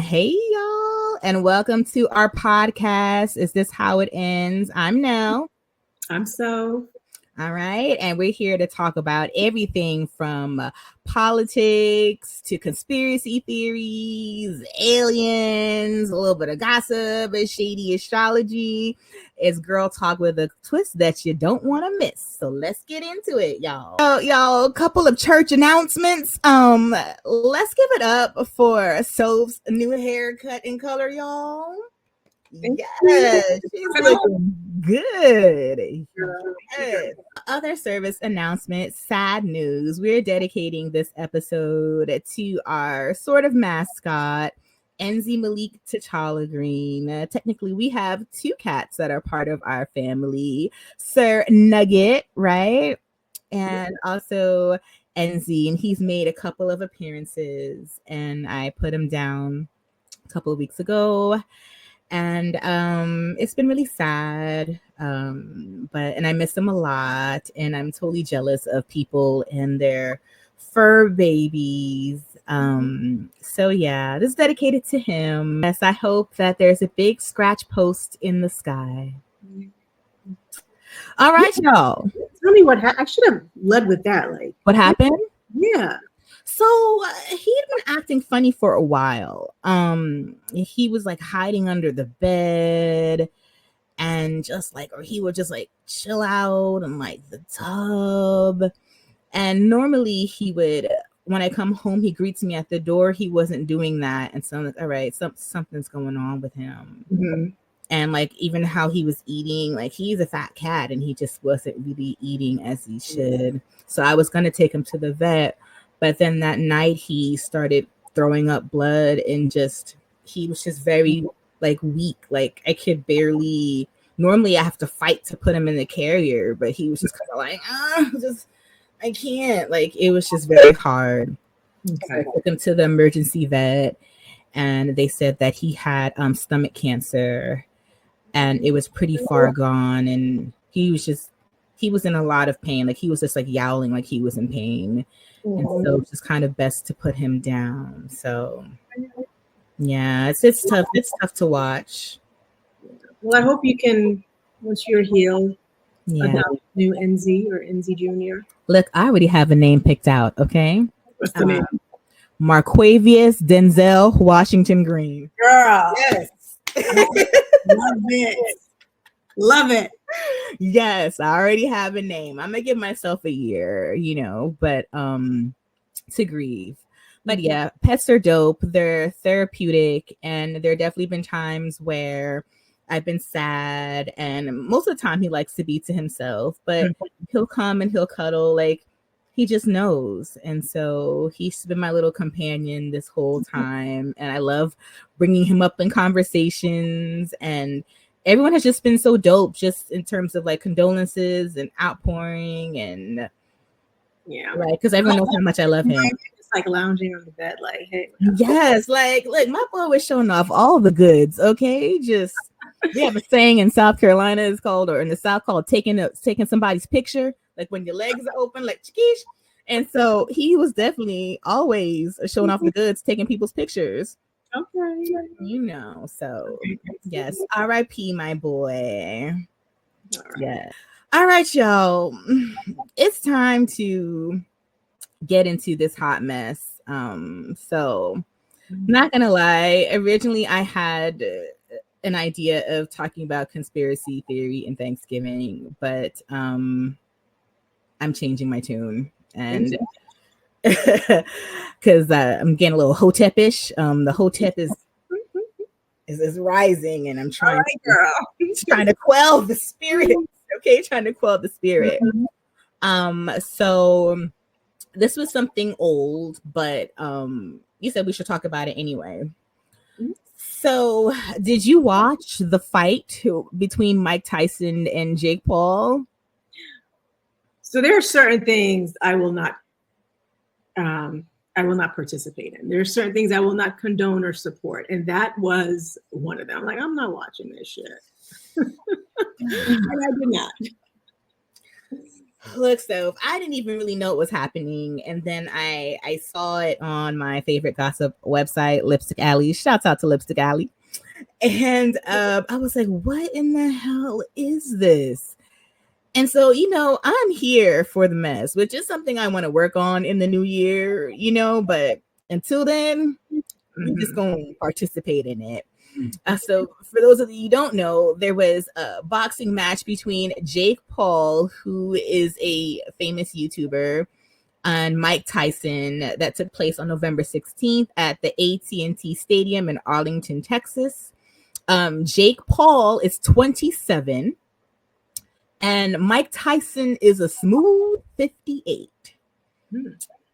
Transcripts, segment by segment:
Hey, y'all, and welcome to our podcast. Is This How It Ends? I'm Nell. I'm So. All right. And we're here to talk about everything from politics to conspiracy theories, aliens, a little bit of gossip, and shady astrology. It's girl talk with a twist that you don't want to miss. So let's get into it, y'all. So, y'all, a couple of church announcements. Let's give it up for Soph's new haircut and color, y'all. Yes, she's looking good. Yes. Other service announcement, sad news. We're dedicating this episode to our sort of mascot, Enzi T'Challa Green. Technically, we have two cats that are part of our family. Sir Nugget, right? And also Enzi, and he's made a couple of appearances, and I put him down a couple of weeks ago. And it's been really sad, and I miss them a lot, and I'm totally jealous of people and their fur babies. So yeah, this is dedicated to him. Yes, I hope that there's a big scratch post in the sky. All right, y'all. Tell me what happened. I should have led with that. Like, what happened? Yeah. So he'd been acting funny for a while. He was like hiding under the bed and or he would just like chill out in like the tub. And normally he would, when I come home, he greets me at the door. He wasn't doing that. And so I'm like, all right, something's going on with him. Mm-hmm. And like even how he was eating, like he's a fat cat and he just wasn't really eating as he should. So I was going to take him to the vet. But then that night he started throwing up blood and he was just very like weak. Like I could barely, normally I have to fight to put him in the carrier, but he was just kind of like, I can't. Like it was just very hard. Okay. So I took him to the emergency vet and they said that he had stomach cancer and it was pretty far gone. And he was in a lot of pain. Like he was just like yowling like he was in pain. And so it's just kind of best to put him down. So yeah, it's tough. It's tough to watch. Well, I hope you can, once you're healed, adopt new Enzi or Enzi Jr. Look, I already have a name picked out. Okay. What's the name? Marquavius Denzel Washington Green. Girl. Yes. Love it. Love it. Yes, I already have a name. I'm gonna give myself a year, but to grieve. But yeah, pets are dope. They're therapeutic, and there have definitely been times where I've been sad, and most of the time he likes to be to himself, but he'll come and he'll cuddle, like he just knows. And so he's been my little companion this whole time, and I love bringing him up in conversations, and everyone has just been so dope just in terms of like condolences and outpouring and right, because everyone knows how much I love him. It's like lounging on the bed like, hey. Yes, like look, my boy was showing off all the goods. Okay, just we have a saying in South Carolina is called, or in the South called taking somebody's picture, like when your legs are open, like chickish. And so he was definitely always showing off the goods, taking people's pictures. Okay. So yes, R.I.P. my boy. All right. Yeah. All right, y'all. It's time to get into this hot mess. So not gonna lie, originally I had an idea of talking about conspiracy theory and Thanksgiving, but I'm changing my tune and because I'm getting a little Hotep-ish. The Hotep is rising, and I'm trying to quell the spirit. Okay, trying to quell the spirit. So this was something old, but you said we should talk about it anyway. So did you watch the fight between Mike Tyson and Jake Paul? So there are certain things I will not participate in. There are certain things I will not condone or support. And that was one of them. Like, I'm not watching this shit. And I did not. Look, so I didn't even really know what was happening, and then I saw it on my favorite gossip website, Lipstick Alley. Shouts out to Lipstick Alley. And I was like, what in the hell is this? And so, I'm here for the mess, which is something I want to work on in the new year, but until then, I'm just going to participate in it. So for those of you who don't know, there was a boxing match between Jake Paul, who is a famous YouTuber, and Mike Tyson that took place on November 16th at the AT&T Stadium in Arlington, Texas. Jake Paul is 27 and Mike Tyson is a smooth 58.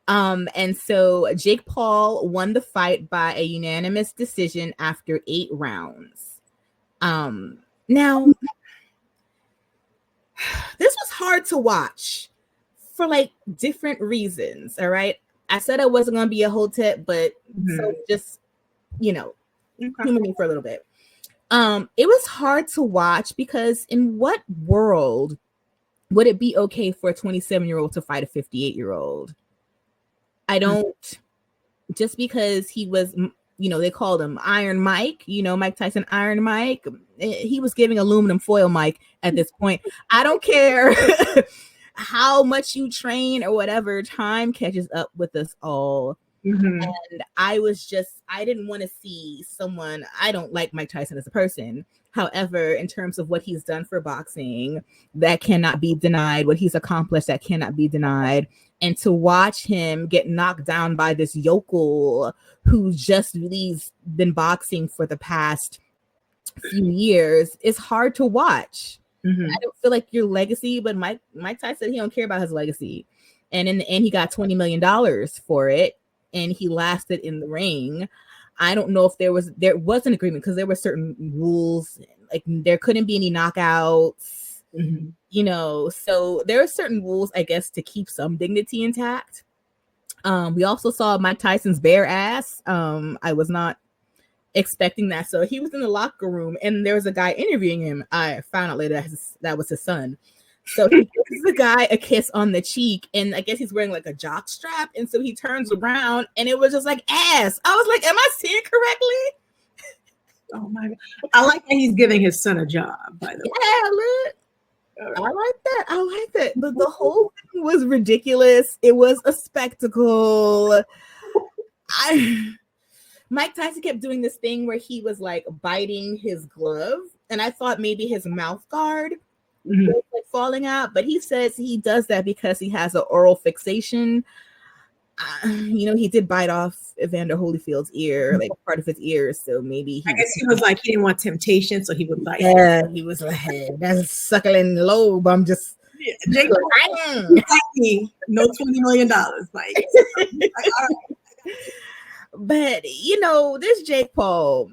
And so Jake Paul won the fight by a unanimous decision after 8 rounds. Now, this was hard to watch for like different reasons. All right. I said I wasn't going to be a hotep, but so just, humor me for a little bit. It was hard to watch because in what world would it be okay for a 27-year-old to fight a 58-year-old? I don't, just because he was, they called him Iron Mike, Mike Tyson, Iron Mike. He was giving aluminum foil Mike at this point. I don't care how much you train or whatever, time catches up with us all. And I didn't want to see someone, I don't like Mike Tyson as a person. However, in terms of what he's done for boxing, that cannot be denied. What he's accomplished, that cannot be denied. And to watch him get knocked down by this yokel who's just really been boxing for the past few years is hard to watch. I don't feel like your legacy, but Mike Tyson said he don't care about his legacy. And in the end, he got $20 million for it. And he lasted in the ring. I don't know if there was an agreement because there were certain rules, like there couldn't be any knockouts, so there are certain rules, I guess, to keep some dignity intact. We also saw Mike Tyson's bare ass. I was not expecting that. So he was in the locker room and there was a guy interviewing him. I found out later that was his son. So he gives the guy a kiss on the cheek, and I guess he's wearing like a jock strap. And so he turns around, and it was just like ass. I was like, "Am I seeing correctly?" Oh my God! I like that he's giving his son a job. By the way, I like that. But the whole thing was ridiculous. It was a spectacle. Mike Tyson kept doing this thing where he was like biting his glove, and I thought maybe his mouth guard. Was, like falling out, but he says he does that because he has an oral fixation. He did bite off Evander Holyfield's ear, like part of his ear, so maybe I guess he was like he didn't want temptation, so he would bite. Yeah, he was like, hey, that's suckling lobe. I'm just Jake, no $20 million, like all right. But this Jake Paul,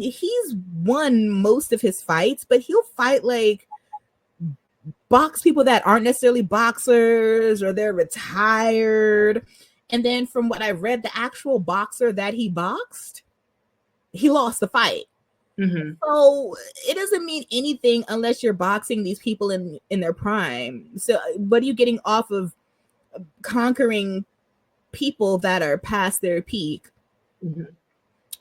he's won most of his fights, but he'll fight like box people that aren't necessarily boxers or they're retired. And then from what I read, the actual boxer that he boxed, he lost the fight. So it doesn't mean anything unless you're boxing these people in their prime. So what are you getting off of conquering people that are past their peak?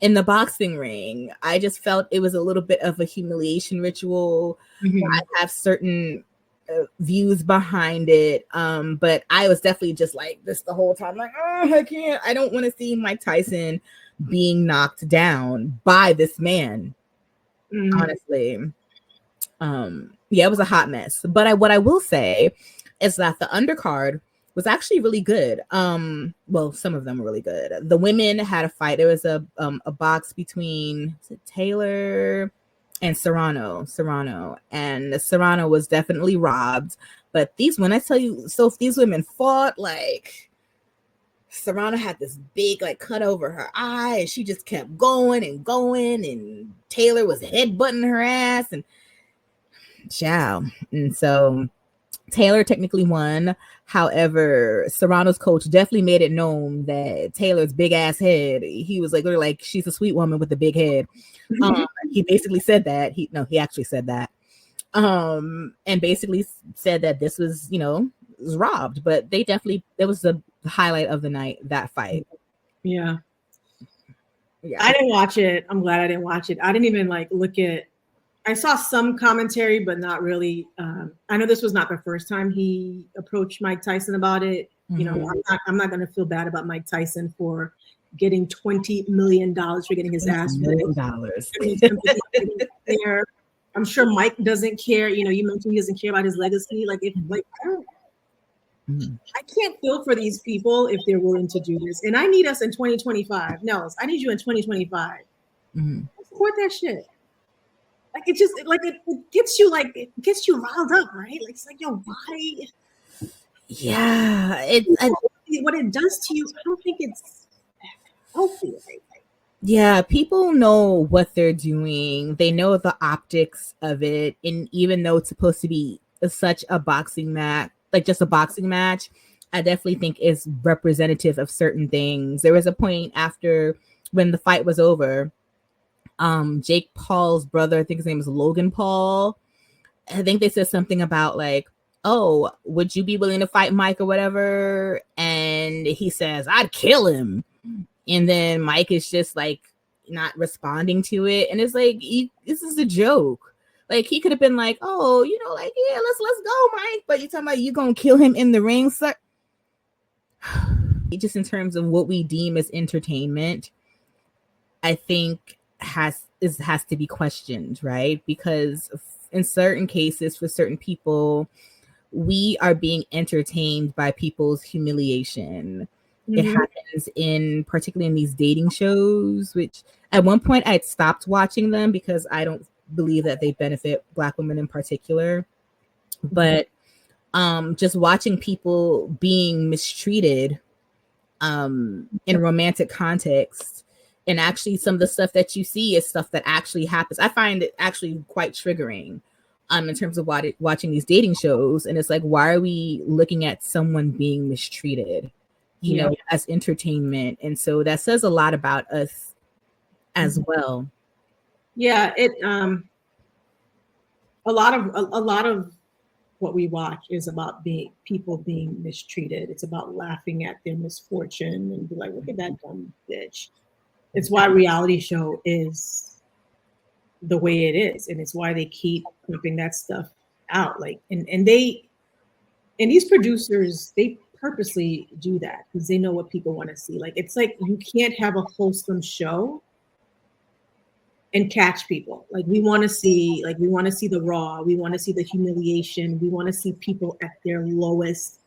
In the boxing ring? I just felt it was a little bit of a humiliation ritual. I have certain views behind it, but I was definitely just like this the whole time, like, I don't want to see Mike Tyson being knocked down by this man. Honestly, it was a hot mess. But what I will say is that the undercard was actually really good. Well, some of them were really good. The women had a fight. There was a box between Taylor and Serrano, and Serrano was definitely robbed. But when I tell you, so if these women fought, like Serrano had this big like cut over her eye, and she just kept going, and Taylor was headbutting her ass, and ciao. And so Taylor technically won. However, Serrano's coach definitely made it known that Taylor's big ass head, he was like, she's a sweet woman with a big head. He basically said that. He actually said that. and basically said that this was, was robbed. But there was the highlight of the night, that fight. Yeah. I didn't watch it. I'm glad I didn't watch it. I didn't even look at. I saw some commentary, but not really. I know this was not the first time he approached Mike Tyson about it. I'm not going to feel bad about Mike Tyson for getting $20 million for getting his ass $20 million. I'm sure Mike doesn't care. You mentioned he doesn't care about his legacy. I can't feel for these people if they're willing to do this. And I need us in 2025. Nels, I need you in 2025. Support that shit. It just it gets you riled up, right? It's why? Yeah, what it does to you. I don't think it's healthy, right? Yeah, people know what they're doing. They know the optics of it, and even though it's supposed to be such a boxing match, just a boxing match, I definitely think is representative of certain things. There was a point after when the fight was over. Jake Paul's brother, I think his name is Logan Paul. I think they said something about oh, would you be willing to fight Mike or whatever? And he says, I'd kill him. And then Mike is just not responding to it. And it's this is a joke. He could have been oh, yeah, let's go, Mike. But you're talking about you gonna kill him in the ring, sir. Just in terms of what we deem as entertainment, I think has to be questioned, right? Because in certain cases, for certain people, we are being entertained by people's humiliation. It happens particularly in these dating shows, which at one point I'd stopped watching them because I don't believe that they benefit Black women in particular. But just watching people being mistreated in romantic context. And actually, some of the stuff that you see is stuff that actually happens. I find it actually quite triggering in terms of watching these dating shows. And it's why are we looking at someone being mistreated, as entertainment? And so that says a lot about us as well. Yeah, a lot of what we watch is about people being mistreated. It's about laughing at their misfortune and be like, look at that dumb bitch. It's why reality show is the way it is, and it's why they keep pumping that stuff out. And these producers, they purposely do that because they know what people want to see. It's you can't have a wholesome show and catch people. We want to see the raw, we want to see the humiliation, we want to see people at their lowest.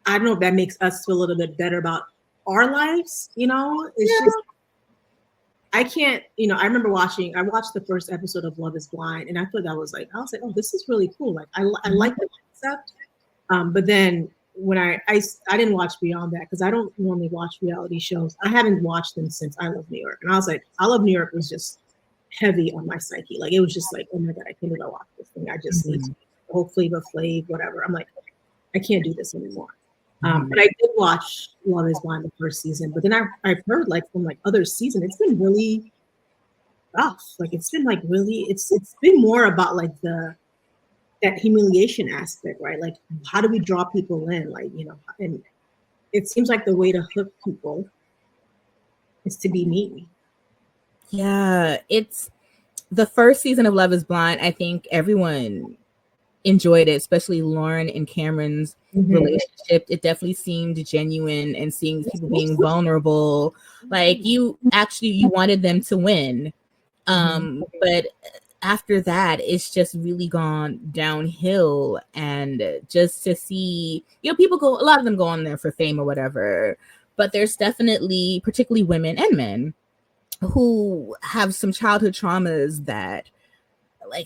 I don't know if that makes us feel a little bit better about our lives. It's just. I can't, I remember I watched the first episode of Love is Blind, and I thought that was oh, this is really cool. I like the concept. But then when I didn't watch beyond that because I don't normally watch reality shows. I haven't watched them since I Love New York. And I was like, I Love New York was just heavy on my psyche. It was just oh my God, I can't even watch this thing. I just need to whole Flavor Flav, whatever. I'm I can't do this anymore. But I did watch Love is Blind the first season, but then I've heard from other seasons, it's been really rough. It's been really, it's been more about that humiliation aspect, right? How do we draw people in? And it seems like the way to hook people is to be mean. Yeah, it's the first season of Love is Blind. I think everyone enjoyed it, especially Lauren and Cameron's relationship. It definitely seemed genuine, and seeing people being vulnerable. You wanted them to win. But after that, it's just really gone downhill. And just to see, people a lot of them go on there for fame or whatever. But there's definitely, particularly women and men, who have some childhood traumas that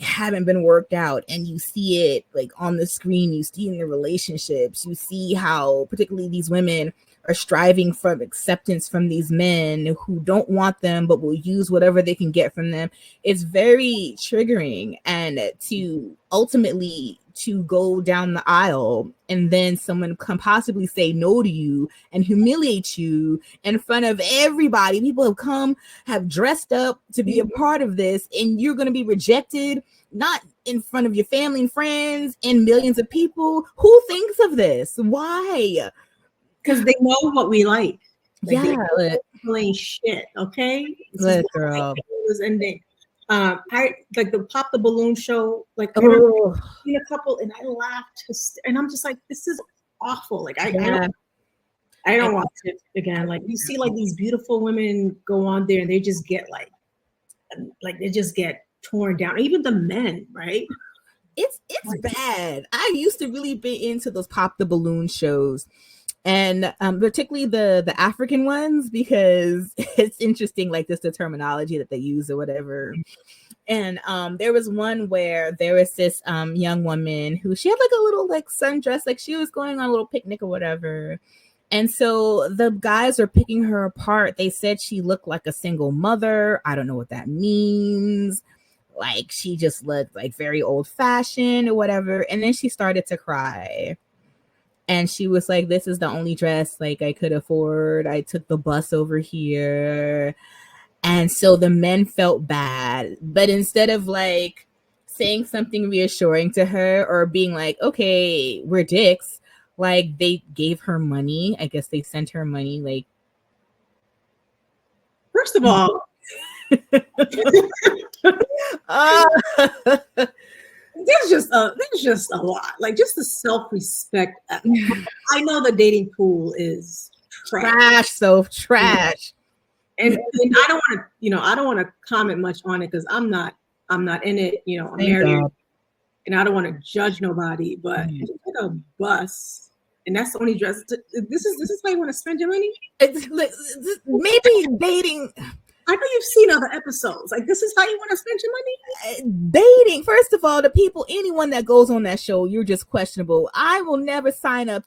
haven't been worked out, and you see it on the screen, you see in the relationships, you see how particularly these women are striving for acceptance from these men who don't want them but will use whatever they can get from them. It's very triggering, and to ultimately to go down the aisle and then someone can possibly say no to you and humiliate you in front of everybody. People have dressed up to be a part of this, and you're going to be rejected, not in front of your family and friends and millions of people. Who thinks of this? Why? Because they know what we like. Yeah, plain shit. Okay, girl. Was ending. I like the pop the balloon show. Like I seen a couple, and I laughed, and I'm just like, this is awful. Like I don't watch it again. Like you see, like these beautiful women go on there, and they just get like they just get torn down. Even the men, right? It's bad. I used to really be into those pop the balloon shows. And particularly the African ones, because it's interesting, like just the terminology that they use or whatever. And there was one where there was this young woman who she had like a little like sundress, like she was going on a little picnic or whatever. And so the guys are picking her apart. They said she looked like a single mother. I don't know what that means. Like she just looked like very old fashioned or whatever. And then she started to cry. And she was like, this is the only dress like I could afford. I took the bus over here. And so the men felt bad. But instead of like saying something reassuring to her or being like, okay, we're dicks, like they gave her money. I guess they sent her money. Like, first of all, there's just a lot. Like just the self-respect. I know the dating pool is trash. So trash. And I don't want to, I don't want to comment much on it because I'm not in it. I'm married, and I don't want to judge nobody. But if you take a bus, and that's the only dress. This is how you want to spend your money. Maybe dating. I know you've seen other episodes. Like, this is how you want to spend your money? Dating. First of all, anyone that goes on that show, you're just questionable. I will never sign up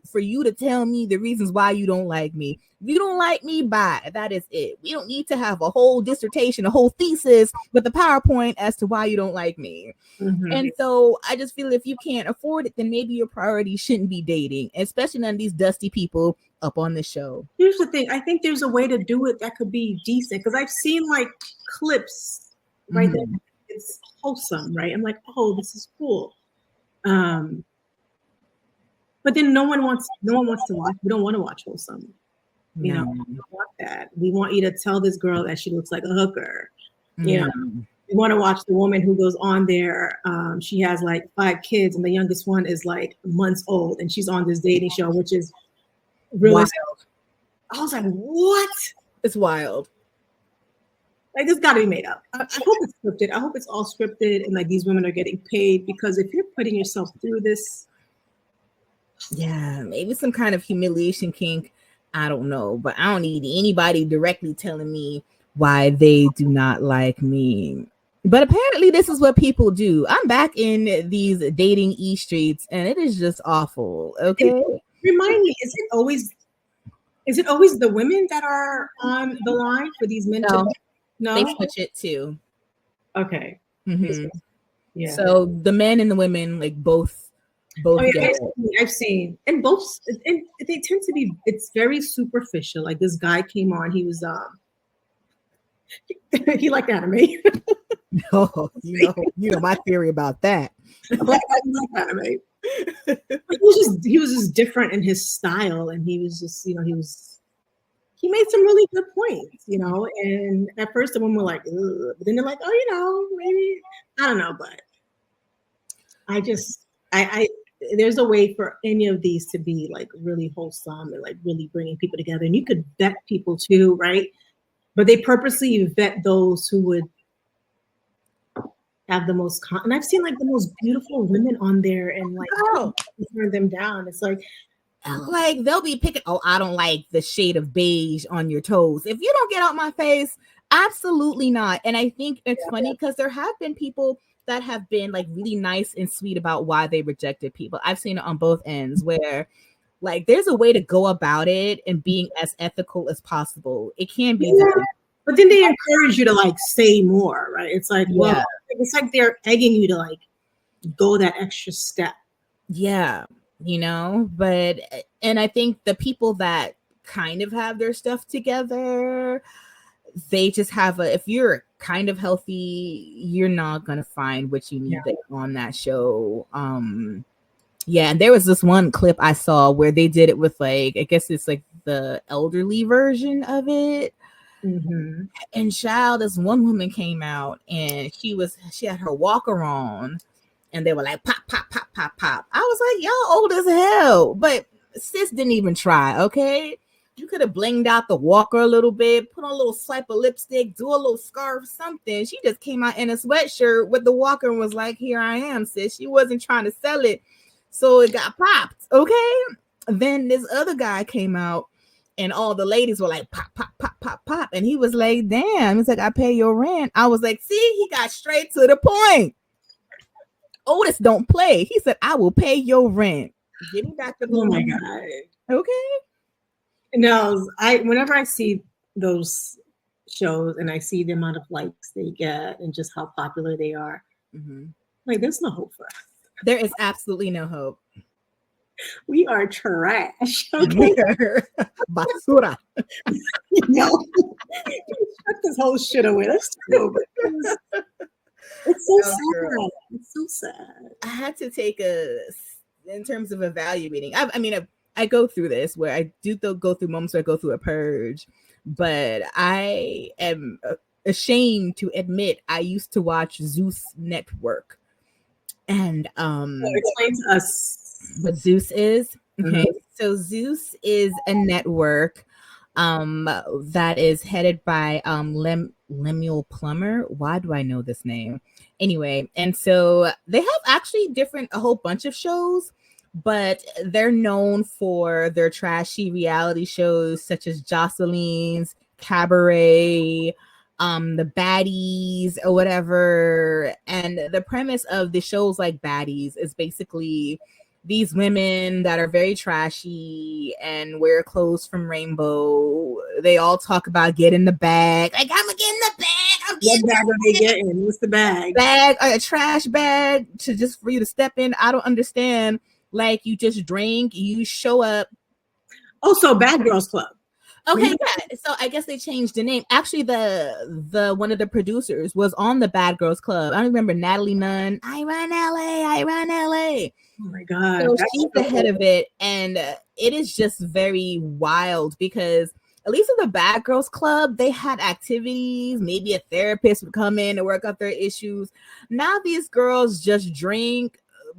for you to tell me the reasons why you don't like me. If you don't like me, bye. That is it. We don't need to have a whole dissertation, a whole thesis with a PowerPoint as to why you don't like me. Mm-hmm. And so I just feel if you can't afford it, then maybe your priority shouldn't be dating, especially none of these dusty people up on the show. Here's the thing. I think there's a way to do it that could be decent because I've seen like clips, right? Mm-hmm. It's wholesome, right? I'm like, oh, this is cool. But then no one wants to watch. We don't want to watch wholesome. We don't want that. We want you to tell this girl that she looks like a hooker. We want to watch the woman who goes on there. She has like 5 kids, and the youngest one is like months old, and she's on this dating show, which is really wild. I was like, what? It's wild. Like, this got to be made up. I hope it's scripted. I hope it's all scripted, and like these women are getting paid, because if you're putting yourself through this, maybe some kind of humiliation kink. I don't know, but I don't need anybody directly telling me why they do not like me. But apparently this is what people do. I'm back in these dating streets, and it is just awful. Okay. Remind me, is it always the women that are on the line for these men? No, they switch it too. Okay. Mm-hmm. Yeah. So the men and the women, like both. I've seen, and both, and they tend to be. It's very superficial. Like this guy came on. He was he liked anime. No, you know my theory about that. I like anime. He was just different in his style, and he was just, he made some really good points, and at first the women were like, ugh, but then they're like, oh, maybe, I don't know, but I there's a way for any of these to be like really wholesome and like really bringing people together, and you could vet people too, right? But they purposely vet those who would have the most and I've seen like the most beautiful women on there, and like turn them down. It's like they'll be picking, I don't like the shade of beige on your toes. If you don't get out my face, absolutely not. And I think it's funny because there have been people that have been like really nice and sweet about why they rejected people. I've seen it on both ends where like there's a way to go about it and being as ethical as possible. It can be done. But then they encourage you to like say more, right? It's like, well, it's like they're egging you to like go that extra step. Yeah, and I think the people that kind of have their stuff together, they just have if you're kind of healthy, you're not gonna find what you need on that show. Yeah, and there was this one clip I saw where they did it with I guess it's the elderly version of it. Mm-hmm. And child, this one woman came out and she had her walker on, and they were like pop, pop, pop, pop, pop. I was like, y'all old as hell, but sis didn't even try. Okay, you could have blinged out the walker a little bit, put on a little swipe of lipstick, do a little scarf, something. She just came out in a sweatshirt with the walker and was like, here I am, sis. She wasn't trying to sell it, so it got popped. Okay, then this other guy came out and all the ladies were like pop, pop, pop, pop, pop, and he was like, damn. He's like, I pay your rent. I was like, see, he got straight to the point. Otis don't play. He said, I will pay your rent. Give me back the Oh my God. Okay. No, whenever I see those shows and I see the amount of likes they get and just how popular they are, like there's no hope for us. There is absolutely no hope. We are trash. Okay? Basura. Shut this whole shit away. Let's go. It's so sad. Girl. It's so sad. I had to take in terms of evaluating. I go through this where I do go through moments where I go through a purge, but I am ashamed to admit I used to watch Zeus Network. And explain to us what Zeus is. Okay, so Zeus is a network that is headed by Lemuel Plummer. Why do I know this name? Anyway, and so they have actually a whole bunch of shows, but they're known for their trashy reality shows such as Jocelyn's, Cabaret, the Baddies or whatever. And the premise of the shows like Baddies is basically these women that are very trashy and wear clothes from Rainbow. They all talk about get in the bag. Like, I'm gonna get in the bag. What bag are they getting? What's the bag? A trash bag for you to step in. I don't understand. Like, you just drink, you show up. Also, Bad Girls Club. Okay, yeah. So I guess they changed the name. Actually, the one of the producers was on the Bad Girls Club. I remember Natalie Nunn. I run LA. Oh my God. So she's the head of it, and it is just very wild because at least in the Bad Girls Club, they had activities. Maybe a therapist would come in and work out their issues. Now these girls just drink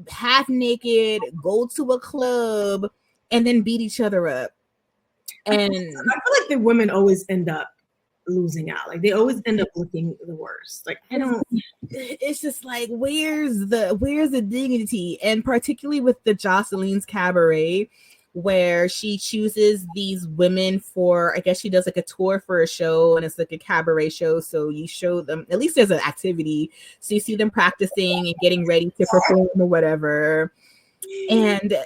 half naked, go to a club, and then beat each other up. And I feel like the women always end up losing out. Like they always end up looking the worst. Like it's just like where's the dignity? And particularly with the Jocelyn's Cabaret, where she chooses these women for, I guess she does like a tour for a show, and it's like a cabaret show. So you show them, at least there's an activity. So you see them practicing and getting ready to perform or whatever. And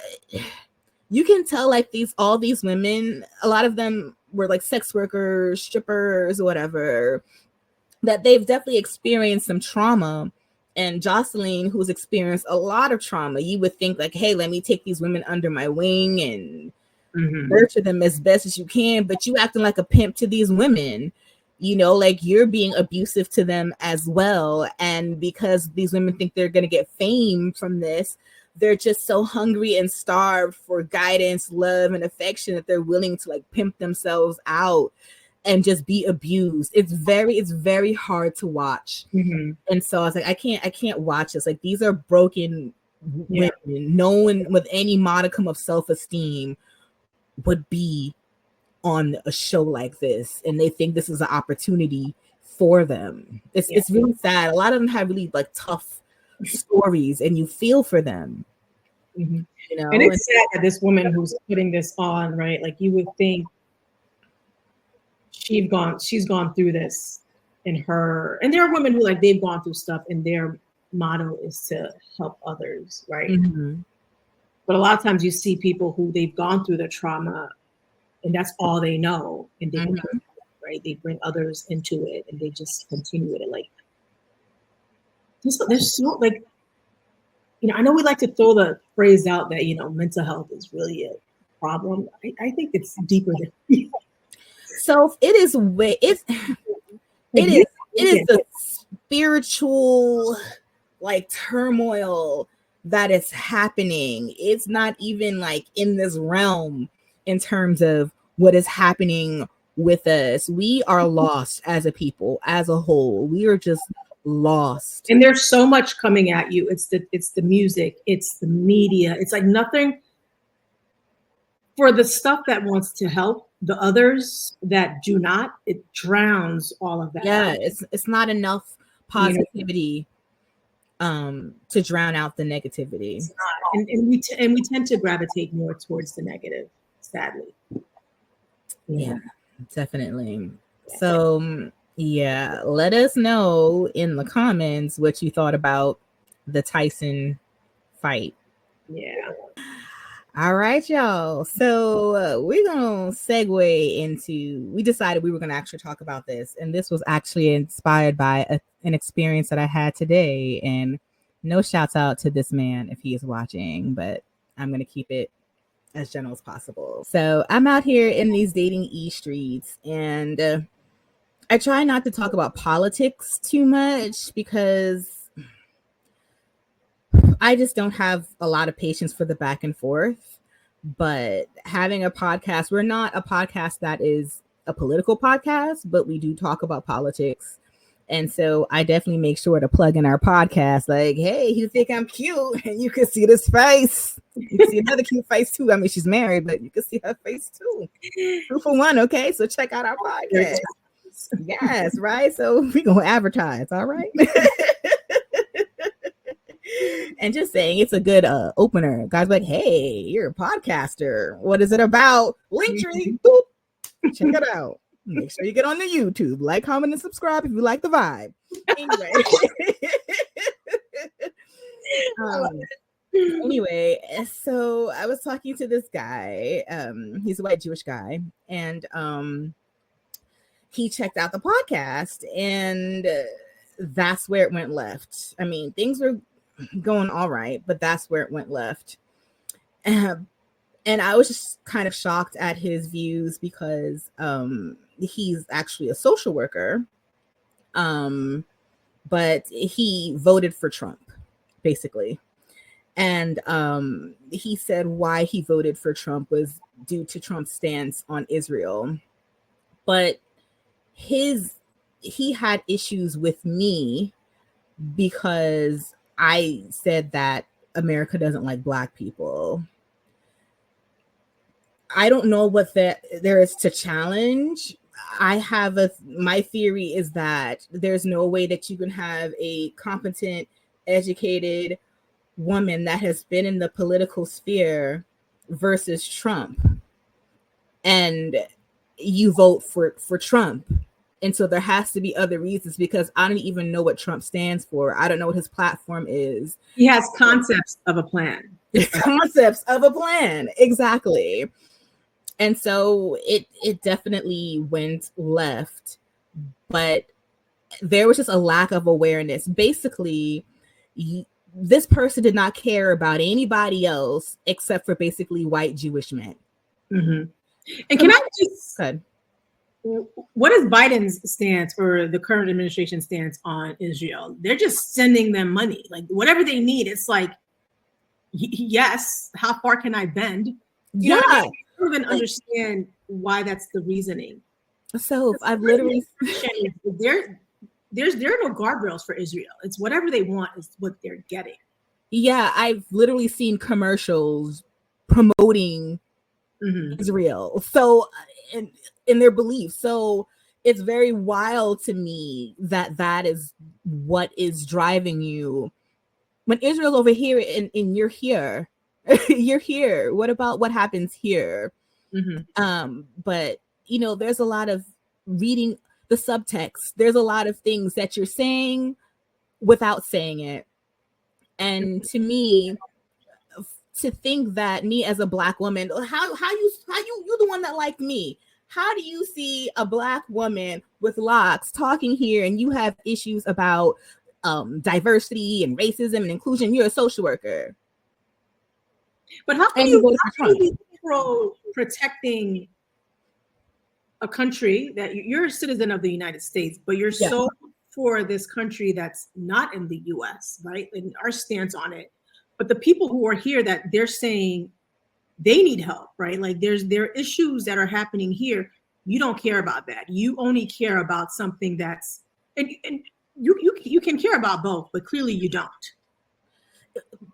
you can tell like all these women, a lot of them were like sex workers, strippers, whatever, that they've definitely experienced some trauma. And Jocelyn, who's experienced a lot of trauma, you would think like, hey, let me take these women under my wing and nurture them as best as you can. But you acting like a pimp to these women, like you're being abusive to them as well. And because these women think they're going to get fame from this, they're just so hungry and starved for guidance, love, and affection that they're willing to like pimp themselves out and just be abused. It's very hard to watch. And so I was like, I can't watch this. Like, these are broken women. No one with any modicum of self-esteem would be on a show like this, and they think this is an opportunity for them. It's really sad. A lot of them have really like tough stories, and you feel for them. And it's sad that this woman who's putting this on, right? Like you would think she's gone through this and there are women who like they've gone through stuff and their motto is to help others, right? But a lot of times you see people who they've gone through the trauma and that's all they know, and they right? They bring others into it and they just continue with it. Like there's so like I know we like to throw the phrase out that, mental health is really a problem. I think it's deeper than So it is the spiritual like turmoil that is happening. It's not even like in this realm in terms of what is happening with us. We are lost as a people, as a whole. We are just lost. And there's so much coming at you. It's the music, it's the media. It's like nothing for the stuff that wants to help the others that do not. It drowns all of that. Yeah, it's not enough positivity to drown out the negativity. It's not. And we tend to gravitate more towards the negative, sadly. Yeah, definitely. So yeah, let us know in the comments what you thought about the Tyson fight. Yeah. All right, y'all. So we're going to segue into, we decided we were going to actually talk about this. And this was actually inspired by an experience that I had today. And no shouts out to this man if he is watching, but I'm going to keep it as general as possible. So I'm out here in these dating streets, and I try not to talk about politics too much because I just don't have a lot of patience for the back and forth. But having a podcast, we're not a podcast that is a political podcast, but we do talk about politics. And so I definitely make sure to plug in our podcast. Like, hey, you think I'm cute? And you can see this face. You can see another cute face too. I mean, she's married, but you can see her face too. 2 for 1. Okay. So check out our podcast. Yes. Right. So we're going to advertise. All right. And just saying it's a good opener. Guys like, hey, you're a podcaster. What is it about? Linktree. Boop. Check it out. Make sure you get on the YouTube. Like, comment, and subscribe if you like the vibe. Anyway. Anyway, so I was talking to this guy. He's a white Jewish guy. And he checked out the podcast. And that's where it went left. I mean, things were going all right, but that's where it went left. And I was just kind of shocked at his views because he's actually a social worker, but he voted for Trump, basically. And he said why he voted for Trump was due to Trump's stance on Israel. But he had issues with me because I said that America doesn't like Black people. I don't know what there is to challenge. My theory is that there's no way that you can have a competent, educated woman that has been in the political sphere versus Trump, and you vote for Trump. And so there has to be other reasons, because I don't even know what Trump stands for. I don't know what his platform is. He has concepts of a plan. Concepts of a plan. Exactly. And so it definitely went left. But there was just a lack of awareness. Basically, this person did not care about anybody else except for basically white Jewish men. Mm-hmm. And can I just... Good. What is Biden's stance, or the current administration stance, on Israel? They're just sending them money, like whatever they need. It's like, yes, how far can I bend? You know what I mean? I don't even understand why that's the reasoning. So I've literally there are no guardrails for Israel. It's whatever they want is what they're getting. Yeah, I've literally seen commercials promoting Israel. So in their beliefs. So it's very wild to me that is what is driving you. When Israel's over here and you're here, you're here. What about what happens here? But there's a lot of reading the subtext. There's a lot of things that you're saying without saying it. And to me, to think that me as a Black woman, how you're the one that liked me. How do you see a Black woman with locks talking here and you have issues about diversity and racism and inclusion. You're a social worker. But how can you be protecting a country that you're a citizen of the United States, but you're so for this country that's not in the US, right? And our stance on it. But the people who are here that they're saying they need help, right? Like there are issues that are happening here. You don't care about that. You only care about something that's, and you can care about both, but clearly you don't.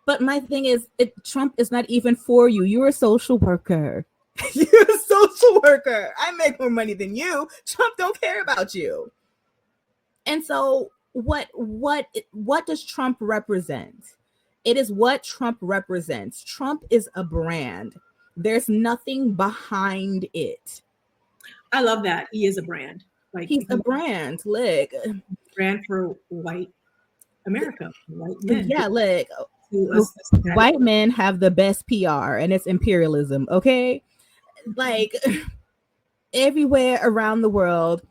But my thing is, Trump is not even for you. You're a social worker. You're a social worker. I make more money than you. Trump don't care about you. And so what does Trump represent? It is what Trump represents. Trump is a brand. There's nothing behind it. I love that. He is a brand. Like he's a brand. Look. Brand for white America. White men. Yeah, look. White men have the best PR, and it's imperialism, okay? Like everywhere around the world,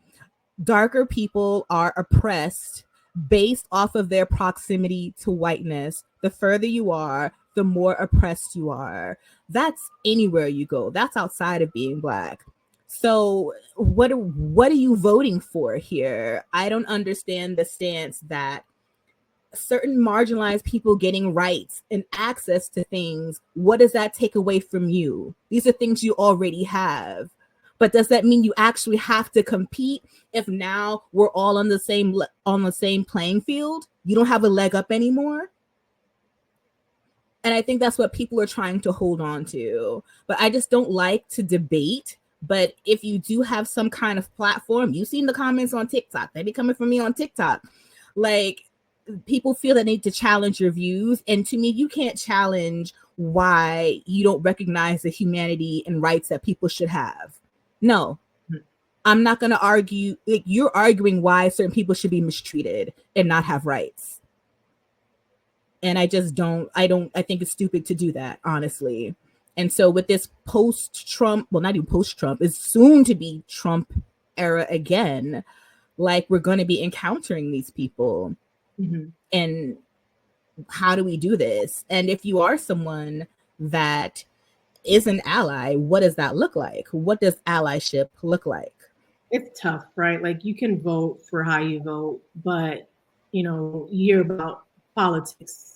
darker people are oppressed based off of their proximity to whiteness. The further you are, the more oppressed you are. That's anywhere you go. That's outside of being Black. So what are you voting for here? I don't understand the stance that certain marginalized people getting rights and access to things, what does that take away from you? These are things you already have. But does that mean you actually have to compete if now we're all on the same playing field? You don't have a leg up anymore? And I think that's what people are trying to hold on to. But I just don't like to debate. But if you do have some kind of platform, you've seen the comments on TikTok. They be coming from me on TikTok. Like, people feel they need to challenge your views. And to me, you can't challenge why you don't recognize the humanity and rights that people should have. No, I'm not going to argue. Like, you're arguing why certain people should be mistreated and not have rights. And I just don't, I think it's stupid to do that, honestly. And so with this post-Trump, well, not even post-Trump, it's soon to be Trump era again, like we're going to be encountering these people. Mm-hmm. And how do we do this? And if you are someone that is an ally, what does that look like? What does allyship look like? It's tough, right? Like you can vote for how you vote, but you hear about politics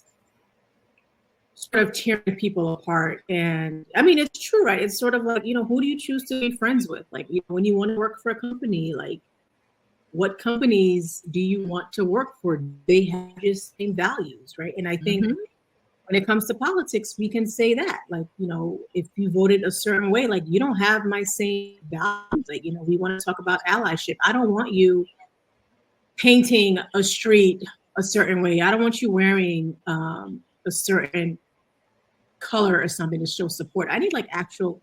sort of tearing people apart. And I mean, it's true, right? It's sort of like, who do you choose to be friends with? Like, when you want to work for a company, like, what companies do you want to work for? They have the same values, right? And I think when it comes to politics, we can say that, like, if you voted a certain way, like, you don't have my same values. Like, we want to talk about allyship. I don't want you painting a street a certain way. I don't want you wearing a certain color or something to show support. I need actions,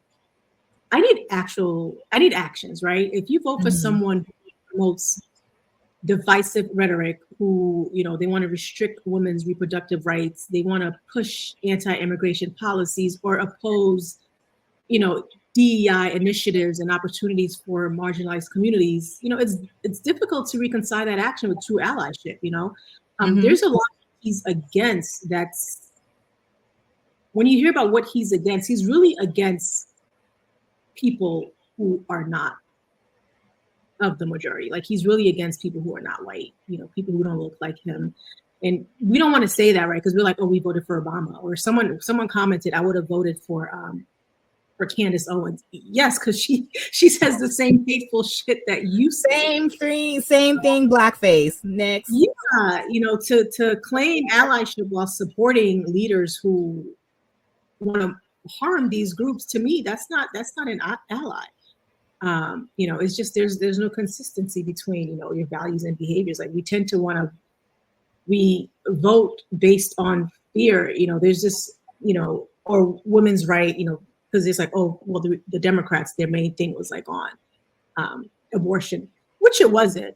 right? If you vote for someone who promotes divisive rhetoric, who, they want to restrict women's reproductive rights, they want to push anti-immigration policies or oppose, DEI initiatives and opportunities for marginalized communities, it's difficult to reconcile that action with true allyship, There's a lot he's against. That's when you hear about what he's against, he's really against people who are not of the majority. Like, he's really against people who are not white, people who don't look like him. And we don't want to say that, right? Because we're like, oh, we voted for Obama. Or someone commented, I would have voted for Candace Owens. Yes, because she says the same hateful shit that you say. Same thing, blackface. Next. Yeah, to claim allyship while supporting leaders who want to harm these groups, to me, that's not an ally. It's just there's no consistency between your values and behaviors. Like, we vote based on fear. There's this or women's right. Because it's like, oh, well, the Democrats, their main thing was like on abortion, which it wasn't,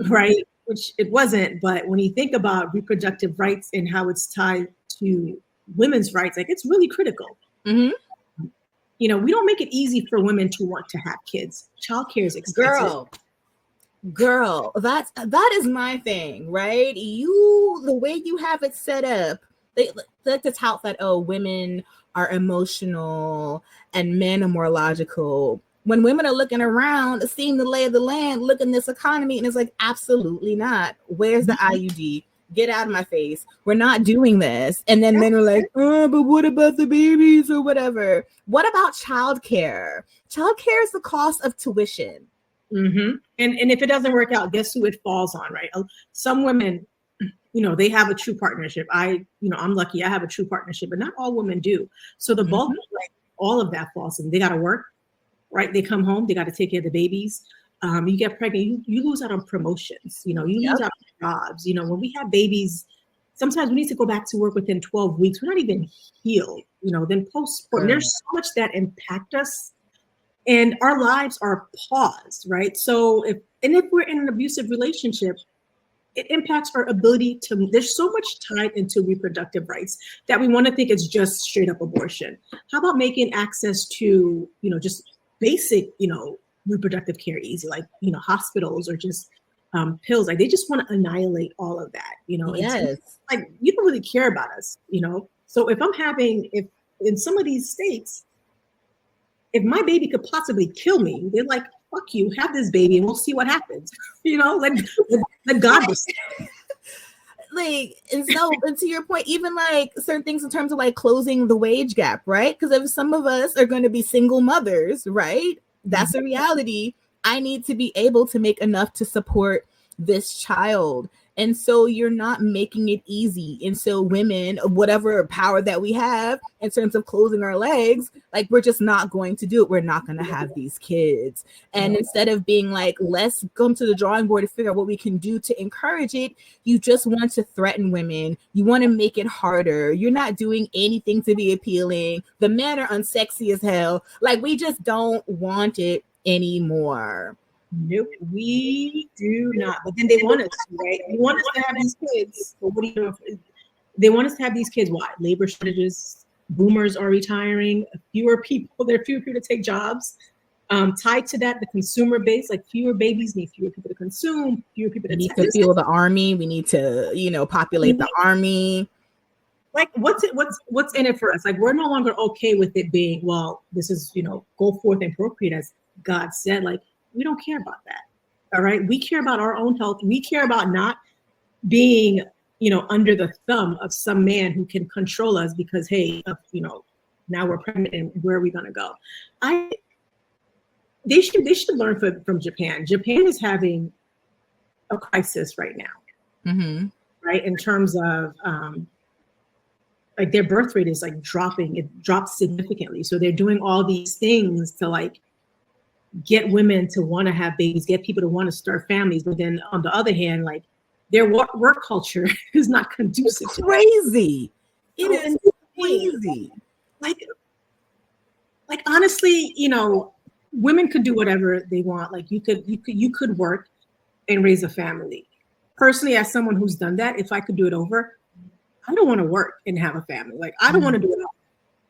right? Which it wasn't. But when you think about reproductive rights and how it's tied to women's rights, like, it's really critical. Mm-hmm. We don't make it easy for women to want to have kids. Childcare is expensive. Girl, Girl, that is my thing, right? The way you have it set up, they like to tout that, oh, women are emotional and men are more logical. When women are looking around, seeing the lay of the land, looking this economy, and it's like, absolutely not. Where's the IUD? Get out of my face. We're not doing this. And then men are like, oh, but what about the babies or whatever? What about childcare? Childcare is the cost of tuition. Mm-hmm. And if it doesn't work out, guess who it falls on, right? Some women, they have a true partnership. I'm lucky. I have a true partnership, but not all women do. So the bulk, like all of that falls on. They got to work, right? They come home. They got to take care of the babies. You get pregnant. You lose out on promotions. You lose out on jobs. When we have babies, sometimes we need to go back to work within 12 weeks. We're not even healed. Then postpartum. There's so much that impact us. And our lives are paused, right? So if we're in an abusive relationship, it impacts our ability to, there's so much tied into reproductive rights that we want to think it's just straight up abortion. How about making access to, just basic, reproductive care easy, like, hospitals or just pills. Like they just want to annihilate all of that, Yes. It's like, you don't really care about us, So if if in some of these states, if my baby could possibly kill me, they're like, fuck you, have this baby and we'll see what happens. Let God decide. Like, and to your point, even like certain things in terms of like closing the wage gap, right? Because if some of us are going to be single mothers, right? That's a reality. I need to be able to make enough to support this child. And so you're not making it easy. And so women, whatever power that we have in terms of closing our legs, like we're just not going to do it. We're not going to have these kids. And instead of being like, let's come to the drawing board to figure out what we can do to encourage it, you just want to threaten women. You want to make it harder. You're not doing anything to be appealing. The men are unsexy as hell. Like we just don't want it anymore. Nope, we do not. But then they want us to, right? They want us to have these kids. But what do you know? They want us to have these kids. Why? Labor shortages. Boomers are retiring. There are fewer people to take jobs. Tied to that, the consumer base, like fewer babies need fewer people to consume, fewer people to need to fuel the army. We need to, populate the army. Like what's in it for us? Like we're no longer okay with it being, well, this is, go forth and procreate as God said. Like we don't care about that. All right. We care about our own health. We care about not being, under the thumb of some man who can control us because, hey, now we're pregnant and where are we going to go? They should learn from Japan. Japan is having a crisis right now, right? In terms of like their birth rate is like dropping. It dropped significantly. So they're doing all these things to like get women to want to have babies, get people to want to start families. But then on the other hand, like their work culture is not conducive. It's crazy. It is crazy. Like honestly, women could do whatever they want. Like you could work and raise a family. Personally, as someone who's done that, if I could do it over, I don't want to work and have a family. Like I don't want to do it all.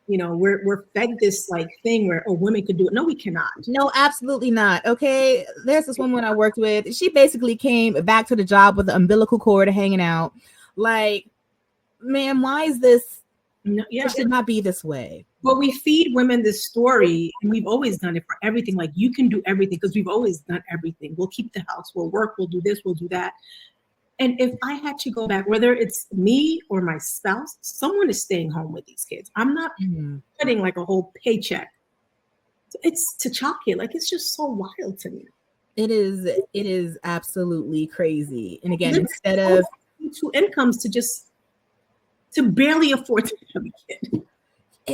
We're fed this like thing where women could do it. No, we cannot. No, absolutely not. Okay. There's this woman I worked with. She basically came back to the job with the umbilical cord hanging out. Like, man, why is this? No, it should not be this way. Well, we feed women this story, and we've always done it for everything. Like you can do everything because we've always done everything. We'll keep the house. We'll work. We'll do this. We'll do that. And if I had to go back, whether it's me or my spouse, someone is staying home with these kids. I'm not putting like a whole paycheck. It's T'Challa. Like it's just so wild to me. It is absolutely crazy. And again, instead of 2 incomes to barely afford to have a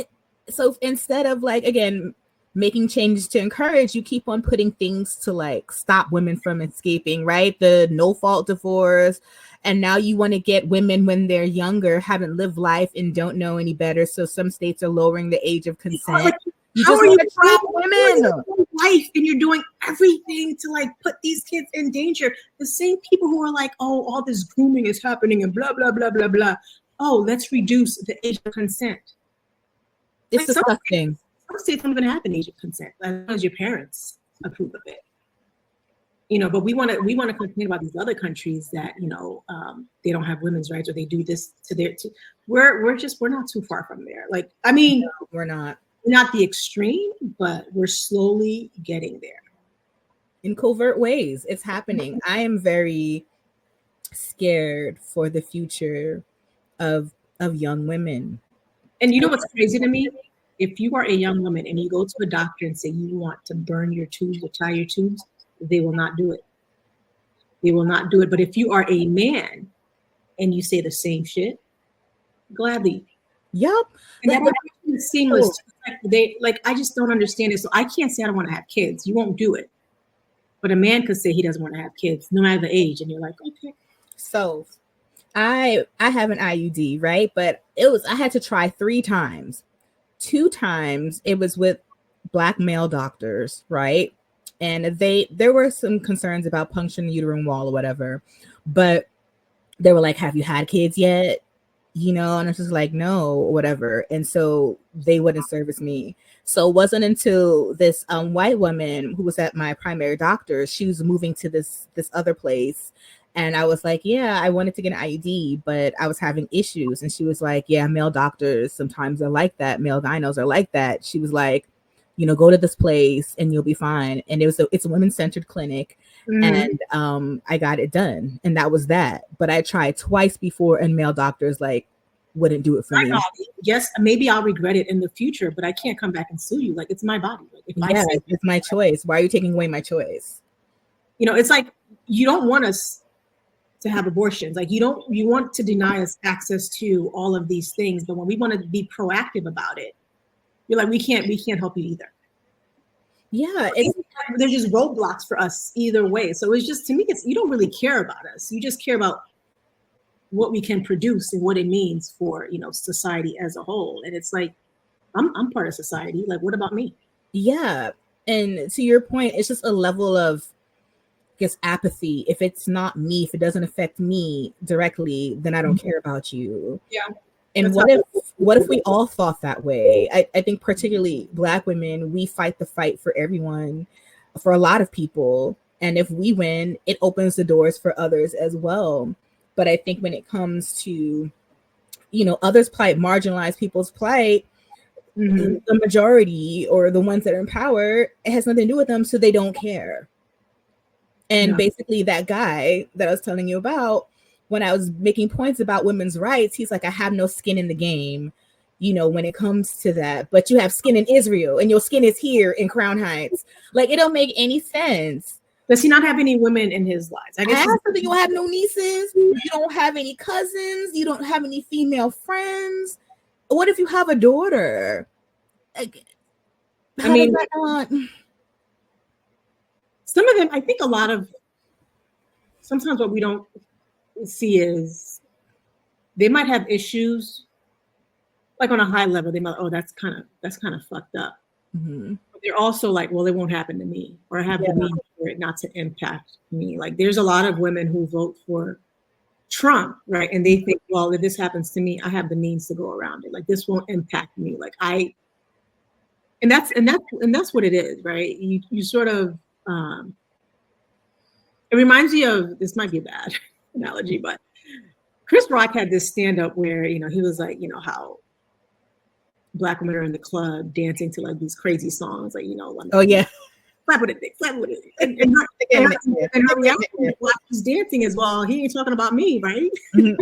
kid. So instead of like, again, making changes to encourage, you keep on putting things to like stop women from escaping, right? The no fault divorce. And now you want to get women when they're younger, haven't lived life and don't know any better. So some states are lowering the age of consent. How are you trap women? Life and you're doing everything to like put these kids in danger. The same people who are like, oh, all this grooming is happening and blah, blah, blah, blah, blah. Oh, let's reduce the age of consent. It's disgusting. Some states don't even have an age of consent as long as your parents approve of it. but we want to complain about these other countries that, they don't have women's rights, or they do this to we're not too far from there. Like, I mean, No, we're not the extreme, but we're slowly getting there. In covert ways. It's happening. I am very scared for the future of young women. And you know what's crazy to me? If you are a young woman and you go to a doctor and say you want to burn your tubes or tie your tubes, they will not do it. They will not do it. But if you are a man and you say the same shit, gladly. Yep. And that is seamless. I just don't understand it. So I can't say I don't want to have kids. You won't do it. But a man could say he doesn't want to have kids, no matter the age. And you're like, okay. So I have an IUD, right? But I had to try 3 times. 2 times it was with Black male doctors, right? And there were some concerns about puncturing the uterine wall or whatever, but they were like, have you had kids yet? And I was just like, no, whatever. And so they wouldn't service me. So it wasn't until this white woman who was at my primary doctor, she was moving to this other place. And I was like, yeah, I wanted to get an IUD, but I was having issues. And she was like, yeah, male doctors sometimes are like that. Male gynos are like that. She was like, go to this place and you'll be fine. And it's a women-centered clinic. Mm-hmm. And I got it done. And that was that. But I tried twice before, and male doctors wouldn't do it for me. Yes, maybe I'll regret it in the future, but I can't come back and sue you. Like, it's my body. It's my choice. Why are you taking away my choice? It's like, you don't want us to have abortions. Like, you want to deny us access to all of these things, but when we want to be proactive about it, you're like, we can't help you either. Yeah, there's just roadblocks for us either way. So it's just, to me, you don't really care about us. You just care about what we can produce and what it means for, society as a whole. And it's like, I'm part of society. Like, what about me? Yeah. And to your point, it's just a level of, I guess, apathy. If it's not me, if it doesn't affect me directly, then I don't care about you. Yeah. And what if we all thought that way? I think particularly Black women, we fight the fight for everyone, for a lot of people. And if we win, it opens the doors for others as well. But I think when it comes to, others' plight, marginalized people's plight, mm-hmm. the majority or the ones that are in power, it has nothing to do with them, so they don't care. And basically that guy that I was telling you about, when I was making points about women's rights, he's like, I have no skin in the game, when it comes to that. But you have skin in Israel, and your skin is here in Crown Heights. Like, it don't make any sense. Does he not have any women in his lives? I guess you don't have no nieces. You don't have any cousins. You don't have any female friends. What if you have a daughter? Like, some of them, I think sometimes what we don't see is they might have issues, like on a high level. They might, that's kind of fucked up. Mm-hmm. They're also like, well, it won't happen to me, or I have the means for it not to impact me. Like, there's a lot of women who vote for Trump, right? And they think, well, if this happens to me, I have the means to go around it. Like, this won't impact me. Like, and that's what it is, right? You sort of, it reminds me of, this might be a bad analogy, but Chris Rock had this stand-up where, he was like, how Black women are in the club dancing to like these crazy songs, like, oh yeah, slap with a dick, slap with it. And her reaction to Black was dancing as well. He ain't talking about me, right? Mm-hmm.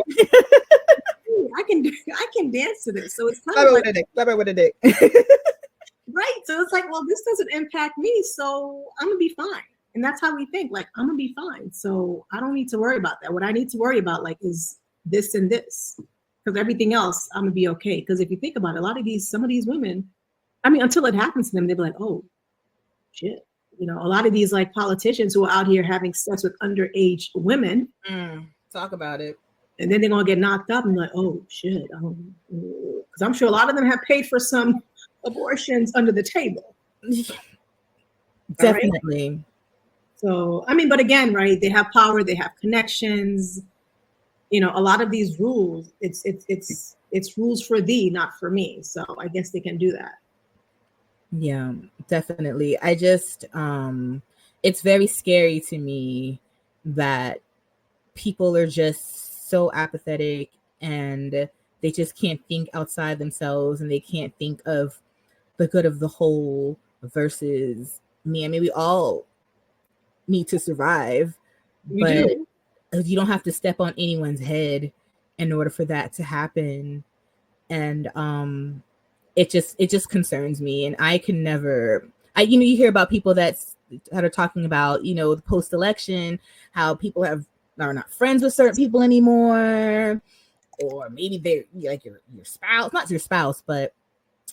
I can dance to this. So it's kind of like, slap it with a dick. Right. So it's like, well, this doesn't impact me, so I'm gonna be fine. And that's how we think. Like, I'm gonna be fine, so I don't need to worry about that. What I need to worry about, like, is this and this. Because everything else, I'm gonna be okay. Because if you think about it, some of these women, until it happens to them, they'll be like, oh, shit. A lot of these like politicians who are out here having sex with underage women. Talk about it. And then they're gonna get knocked up and like, oh shit. Because I'm sure a lot of them have paid for some abortions under the table. Definitely. Right? So, but again, right, they have power, they have connections. A lot of these rules, it's rules for thee, not for me. So I guess they can do that. Yeah, definitely. I just, it's very scary to me that people are just so apathetic and they just can't think outside themselves and they can't think of the good of the whole versus me. I mean, we all need to survive, We but do. you don't have to step on anyone's head in order for that to happen. And it just concerns me, and I can never. You hear about people that are talking about the post election, how people are not friends with certain people anymore, or maybe they're like your spouse, not your spouse, but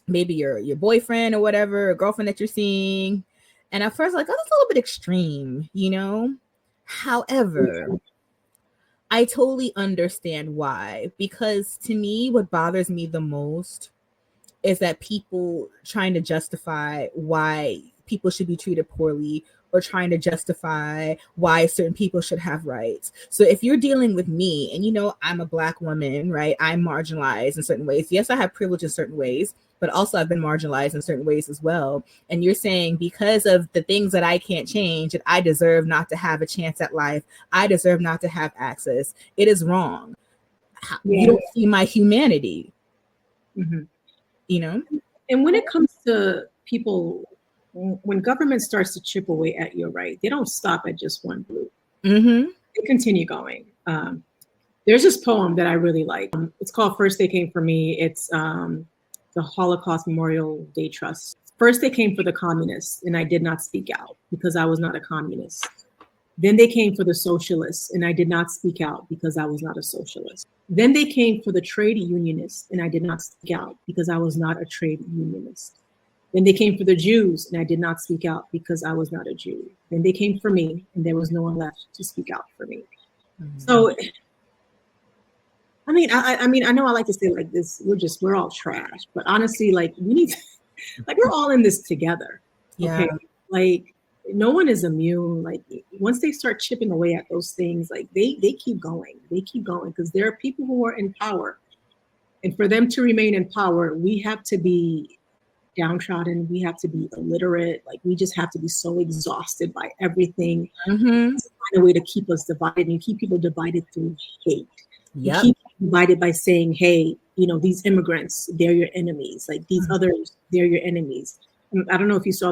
maybe your boyfriend or whatever, or girlfriend that you're seeing. And at first, like, oh, that's a little bit extreme. However, I totally understand why, because to me, what bothers me the most is that people trying to justify why people should be treated poorly or trying to justify why certain people should have rights. So if you're dealing with me and I'm a Black woman, right? I'm marginalized in certain ways. Yes, I have privilege in certain ways, but also I've been marginalized in certain ways as well. And you're saying because of the things that I can't change, that I deserve not to have a chance at life. I deserve not to have access. It is wrong. Yeah. You don't see my humanity, Mm-hmm. you know? And when it comes to people, when government starts to chip away at your right, they don't stop at just one group. Mm-hmm. They continue going. There's this poem that I really like. It's called First They Came for Me. It's the Holocaust Memorial Day Trust. First they came for the communists, and I did not speak out because I was not a communist. Then they came for the socialists, and I did not speak out because I was not a socialist. Then they came for the trade unionists, and I did not speak out because I was not a trade unionist. Then they came for the Jews, and I did not speak out because I was not a Jew. Then they came for me, and there was no one left to speak out for me. Mm-hmm. So, I mean, I know I like to say like this, we're all trash, but honestly, like we need to, like we're all in this together. Yeah. Okay. Like no one is immune. Like once they start chipping away at those things, like they keep going. They keep going because there are people who are in power. And for them to remain in power, we have to be downtrodden. We have to be illiterate. Like we just have to be so exhausted by everything. Mm-hmm. To find a way to keep us divided. And you keep people divided through hate. Yep. You keep divided by saying, hey, these immigrants, they're your enemies. Like these others, they're your enemies. I don't know if you saw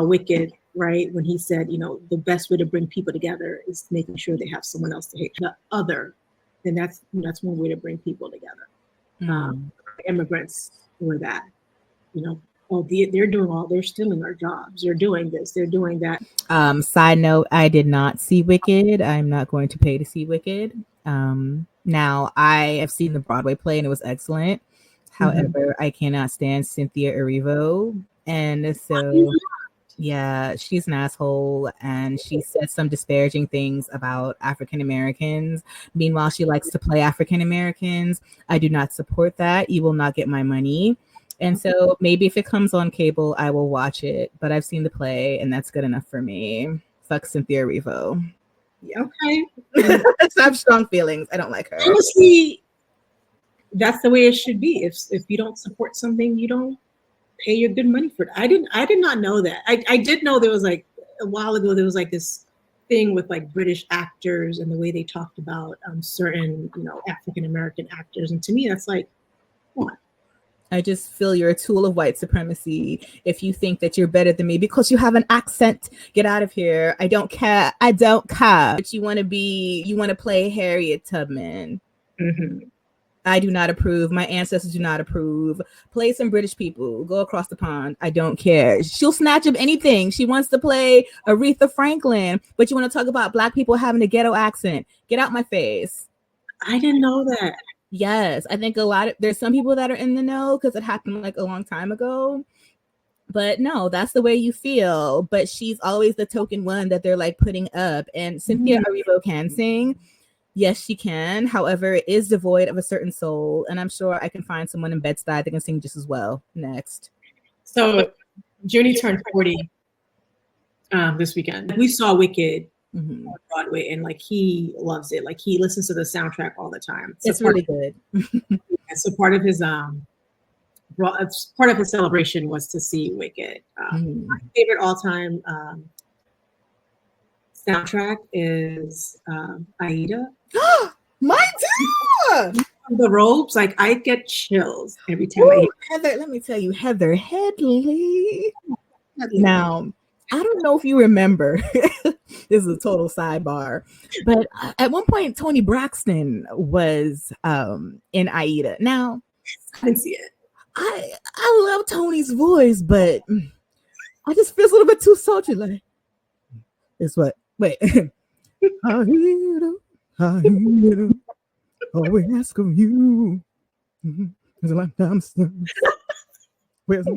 Wicked, right? When he said, the best way to bring people together is making sure they have someone else to hate. The other, then that's one way to bring people together. Immigrants were that, they're stealing our jobs. They're doing this, they're doing that. Side note, I did not see Wicked. I'm not going to pay to see Wicked. Now I have seen the Broadway play and it was excellent. However, I cannot stand Cynthia Erivo. And so, yeah, she's an asshole and she said some disparaging things about African Americans. Meanwhile, she likes to play African Americans. I do not support that. You will not get my money. And so maybe if it comes on cable, I will watch it. But I've seen the play and that's good enough for me. Fuck Cynthia Erivo. Yeah. Okay. I have strong feelings. I don't like her. Honestly, that's the way it should be. If you don't support something, you don't pay your good money for it. I did not know that. I did know there was like a while ago there was like this thing with like British actors and the way they talked about certain African American actors, and to me that's like, what? I just feel you're a tool of white supremacy if you think that you're better than me because you have an accent. Get out of here. I don't care. I don't care. But you want to play Harriet Tubman. Mm-hmm. I do not approve. My ancestors do not approve. Play some British people. Go across the pond. I don't care. She'll snatch up anything. She wants to play Aretha Franklin, but you want to talk about Black people having a ghetto accent. Get out my face. I didn't know that. Yes, I think there's some people that are in the know because it happened like a long time ago. But no, that's the way you feel. But she's always the token one that they're like putting up. And Cynthia Erivo can sing. Yes, she can. However, it is devoid of a certain soul. And I'm sure I can find someone in Bed-Stuy that can sing just as well. Next. So Junie turned 40 this weekend. We saw Wicked on Broadway and like he loves it. Like he listens to the soundtrack all the time. It's really good. So part of his part of his celebration was to see Wicked. My favorite all-time soundtrack is Aida. Mine too. The robes, like I get chills every time I hear Heather. Let me tell you, Heather Headley. Now, I don't know if you remember. This is a total sidebar, but at one point, Toni Braxton was in Aida. Now, I didn't see it. I love Tony's voice, but I just feel a little bit too sultry. Like, it's what? Wait. All we ask of you is a lifetime. Where's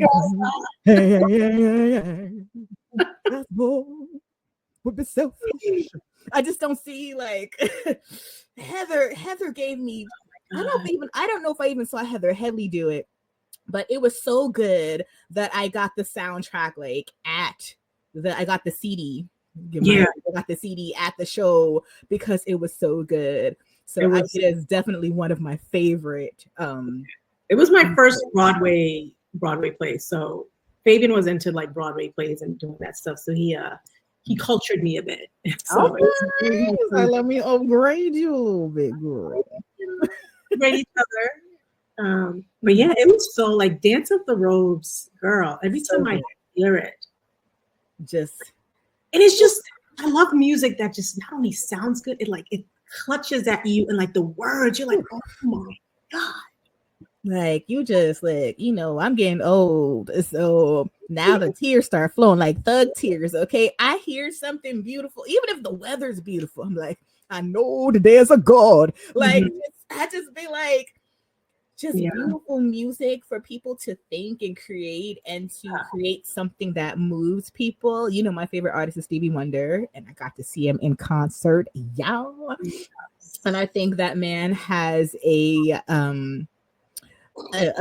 hey, that's more would be selfish. I just don't see like Heather gave me. I don't know if I even saw Heather Headley do it, but it was so good that I got the soundtrack like I got the CD. I got the CD at the show because it was so good. So it is definitely one of my favorite. It was my first Broadway play. So Fabian was into like Broadway plays and doing that stuff. So he cultured me a bit. So let me upgrade you a little bit, girl. Grade each other. But yeah, it was so like Dance of the Robes, girl. Every time I hear it, and it's just I love music that just not only sounds good, it clutches at you and like the words, you're like, oh my God. Like you just like, I'm getting old. So now the tears start flowing like thug tears. Okay. I hear something beautiful, even if the weather's beautiful. I'm like, I know that there's a God. Like I just be like, beautiful music for people to think and create and to create something that moves people. My favorite artist is Stevie Wonder, and I got to see him in concert. Y'all. And I think that man has a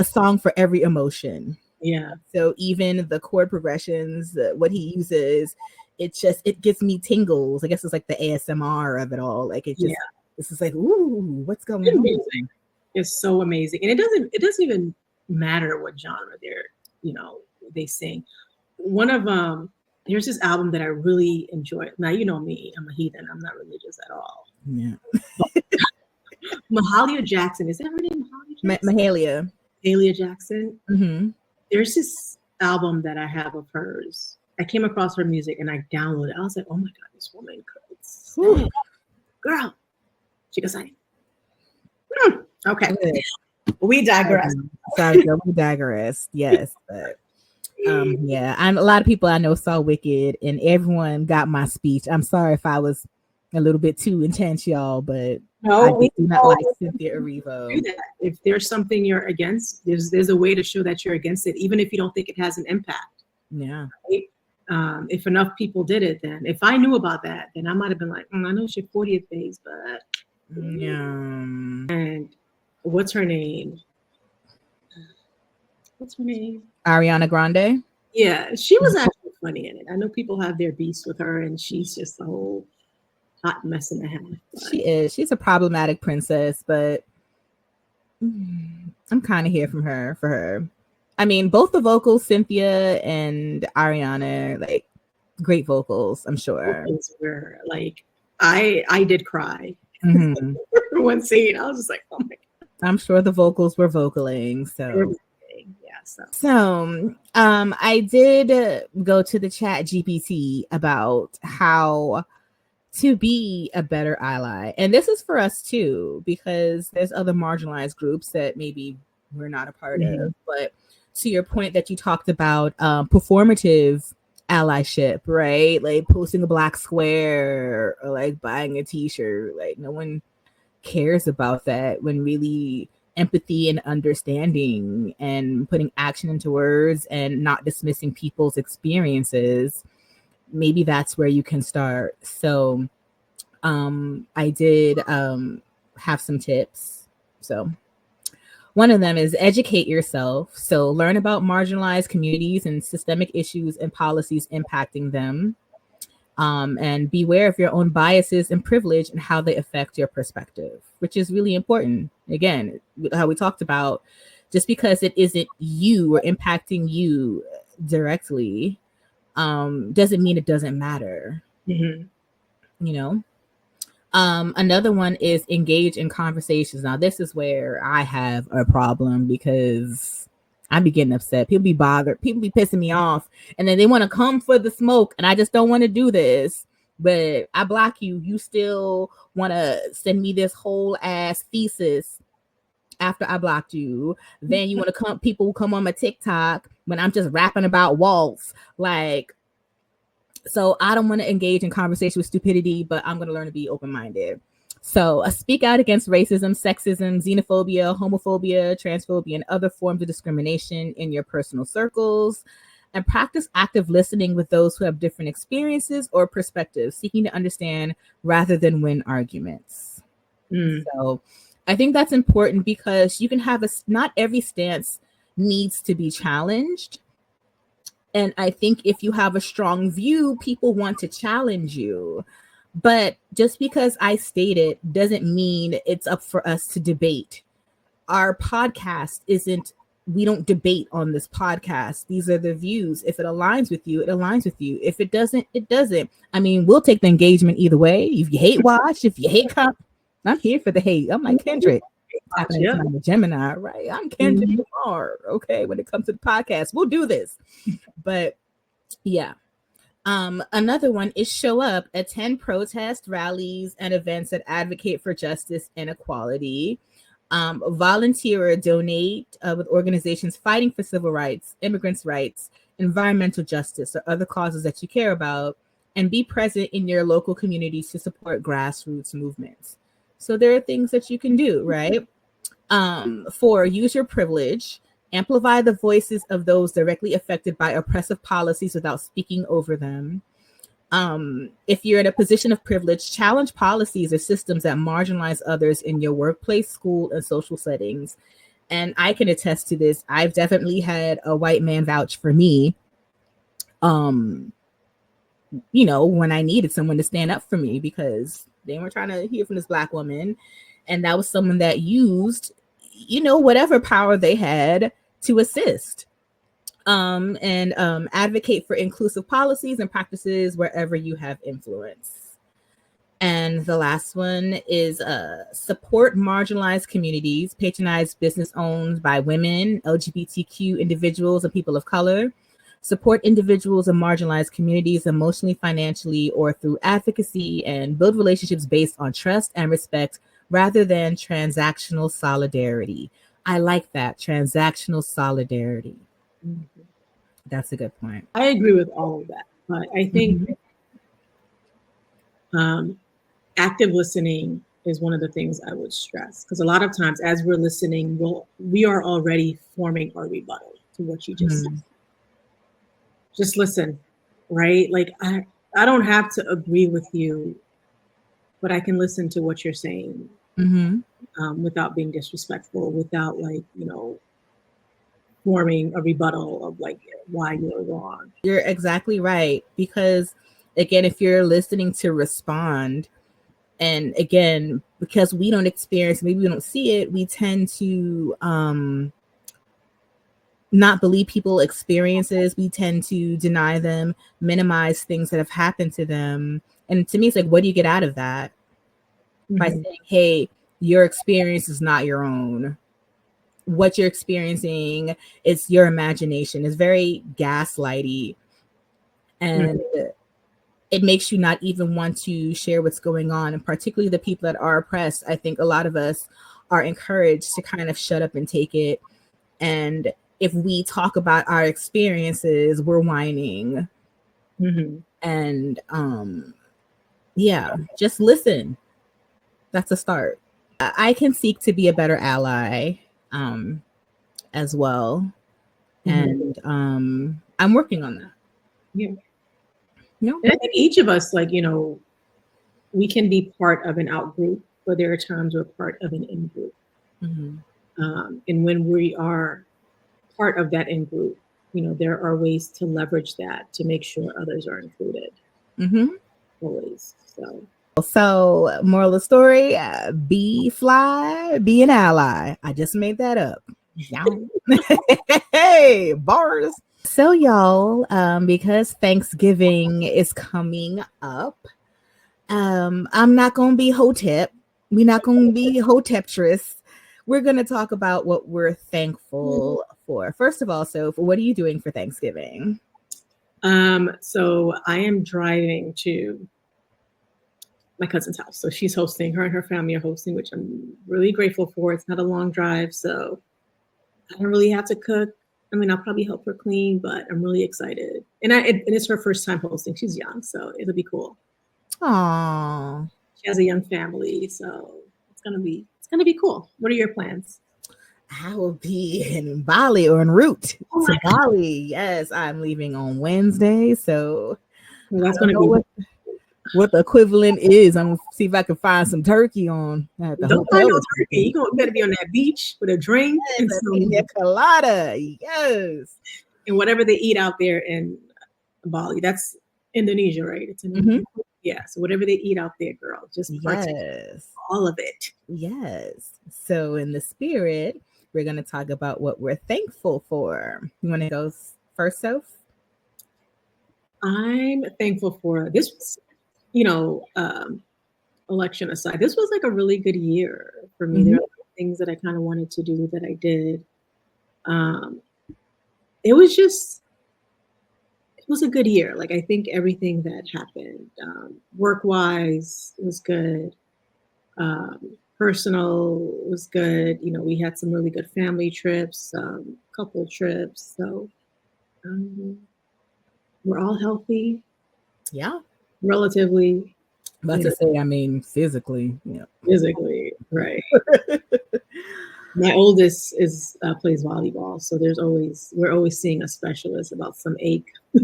song for every emotion. Yeah. So even the chord progressions, what he uses, it gives me tingles. I guess it's like the ASMR of it all. Like it's just like, ooh, what's going on? It's so amazing. And it doesn't even matter what genre they sing. One of there's this album that I really enjoy. Now you know me, I'm a heathen. I'm not religious at all. Yeah. Mahalia Jackson, is that her name? Mahalia. Mahalia Jackson. Mm-hmm. There's this album that I have of hers. I came across her music and I downloaded it. I was like, oh my God, this woman could sing. Girl. She could sing. Okay. We digress. Sorry, girl, we digress. Yes. But a lot of people I know saw Wicked and everyone got my speech. I'm sorry if I was a little bit too intense, y'all, but no, we do not like Cynthia Erivo. If there's something you're against, there's a way to show that you're against it, even if you don't think it has an impact. Yeah. Right? If enough people did it, then if I knew about that, then I might have been like, I know it's your 40th days, but and what's her name? Ariana Grande. Yeah, she was actually funny in it. I know people have their beefs with her, and she's just a whole hot mess in the half. She is. She's a problematic princess, but I'm kind of here for her. I mean, both the vocals, Cynthia and Ariana, like great vocals. I'm sure. Were like, I did cry. One scene, I was just like, oh my God. I'm sure the vocals were vocaling. So. So I did go to the chat GPT about how to be a better ally. And this is for us too, because there's other marginalized groups that maybe we're not a part of. But to your point that you talked about performative allyship, right? Like posting a black square or like buying a t-shirt. Like no one cares about that when really empathy and understanding and putting action into words and not dismissing people's experiences, maybe that's where you can start. So I did have some tips. So one of them is educate yourself. So learn about marginalized communities and systemic issues and policies impacting them. And beware of your own biases and privilege and how they affect your perspective, which is really important. Again, how we talked about just because it isn't you or impacting you directly, doesn't mean it doesn't matter. You know? Another one is engage in conversations. Now, this is where I have a problem because I be getting upset. People be bothered. People be pissing me off. And then they want to come for the smoke. And I just don't want to do this. But I block you. You still want to send me this whole ass thesis after I blocked you. Then you want to come, people who come on my TikTok when I'm just rapping about waltz. Like, so I don't want to engage in conversation with stupidity, but I'm going to learn to be open-minded. So speak out against racism, sexism, xenophobia, homophobia, transphobia, and other forms of discrimination in your personal circles. And practice active listening with those who have different experiences or perspectives, seeking to understand rather than win arguments. So I think that's important because you can have not every stance needs to be challenged. And I think if you have a strong view, people want to challenge you. But just because I state it doesn't mean it's up for us to debate. Our podcast isn't, we don't debate on this podcast. These are the views. If it aligns with you, it aligns with you. If it doesn't, it doesn't. I mean, we'll take the engagement either way. If you hate watch, if you hate I'm here for the hate. I'm like Kendrick. I'm a Gemini, right? I'm Kendrick Lamar. Okay, when it comes to the podcast, we'll do this. But yeah. Another one is show up, attend protests, rallies, and events that advocate for justice and equality. Volunteer or donate with organizations fighting for civil rights, immigrants' rights, environmental justice, or other causes that you care about, and be present in your local communities to support grassroots movements. So there are things that you can do, right? 4, use your privilege. Amplify the voices of those directly affected by oppressive policies without speaking over them. If you're in a position of privilege, challenge policies or systems that marginalize others in your workplace, school, and social settings. And I can attest to this. I've definitely had a white man vouch for me, when I needed someone to stand up for me because they were trying to hear from this Black woman. And that was someone that used, whatever power they had to assist. And advocate for inclusive policies and practices wherever you have influence. And the last one is support marginalized communities, patronize business owned by women, LGBTQ individuals, and people of color. Support individuals in marginalized communities emotionally, financially, or through advocacy, and build relationships based on trust and respect rather than transactional solidarity. I like that, transactional solidarity. That's a good point. I agree with all of that. But I think active listening is one of the things I would stress, because a lot of times as we're listening, we are already forming our rebuttal to what you just said. Just listen, right? Like I don't have to agree with you, but I can listen to what you're saying without being disrespectful, without forming a rebuttal of why you're wrong. You're exactly right. Because again, if you're listening to respond, and again, because we don't experience, maybe we don't see it, we tend to not believe people's experiences. We tend to deny them, minimize things that have happened to them. And to me, it's like, what do you get out of that? By saying, hey, your experience is not your own. What you're experiencing is your imagination. It's very gaslighty. And it makes you not even want to share what's going on. And particularly the people that are oppressed, I think a lot of us are encouraged to kind of shut up and take it. And if we talk about our experiences, we're whining. And just listen. That's a start. I can seek to be a better ally as well. And I'm working on that. And I think each of us, we can be part of an out group, but there are times we're part of an in group. And when we are part of that in group, there are ways to leverage that to make sure others are included. Always. So moral of the story, be fly, be an ally. I just made that up. Yeah. Hey, bars. So y'all, because Thanksgiving is coming up, I'm not gonna be Hotep. We're not gonna be Hoteptress. We're gonna talk about what we're thankful for. First of all, so what are you doing for Thanksgiving? So I am driving to my cousin's house. So she's hosting, her and her family are hosting, which I'm really grateful for. It's not a long drive, so I don't really have to cook. I mean, I'll probably help her clean, but I'm really excited. And it's her first time hosting. She's young, so it'll be cool. Aww. She has a young family, so it's gonna be cool. What are your plans? I will be in Bali or en route to Bali. Yes, I'm leaving on Wednesday, so Well, that's I don't gonna know be what the equivalent is. I'm gonna see if I can find some turkey on at the don't find hotel. no turkey. You better be on that beach with a drink and Yes, some pina colada. Yes. and whatever they eat out there in Bali. That's Indonesia, right? It's in yeah. So whatever they eat out there, girl, just partake all of it. Yes. So in the spirit, we're gonna talk about what we're thankful for. You want to go first, Soph? I'm thankful for this was, you know, election aside, this was like a really good year for me. There are things that I kind of wanted to do that I did. It was a good year. Like I think everything that happened, work-wise, was good. Personal was good. You know, we had some really good family trips, couple trips. So we're all healthy. Yeah. Relatively. About to say, I mean, physically. Yeah. Physically, right. My oldest plays volleyball, so we're always seeing a specialist about some ache, but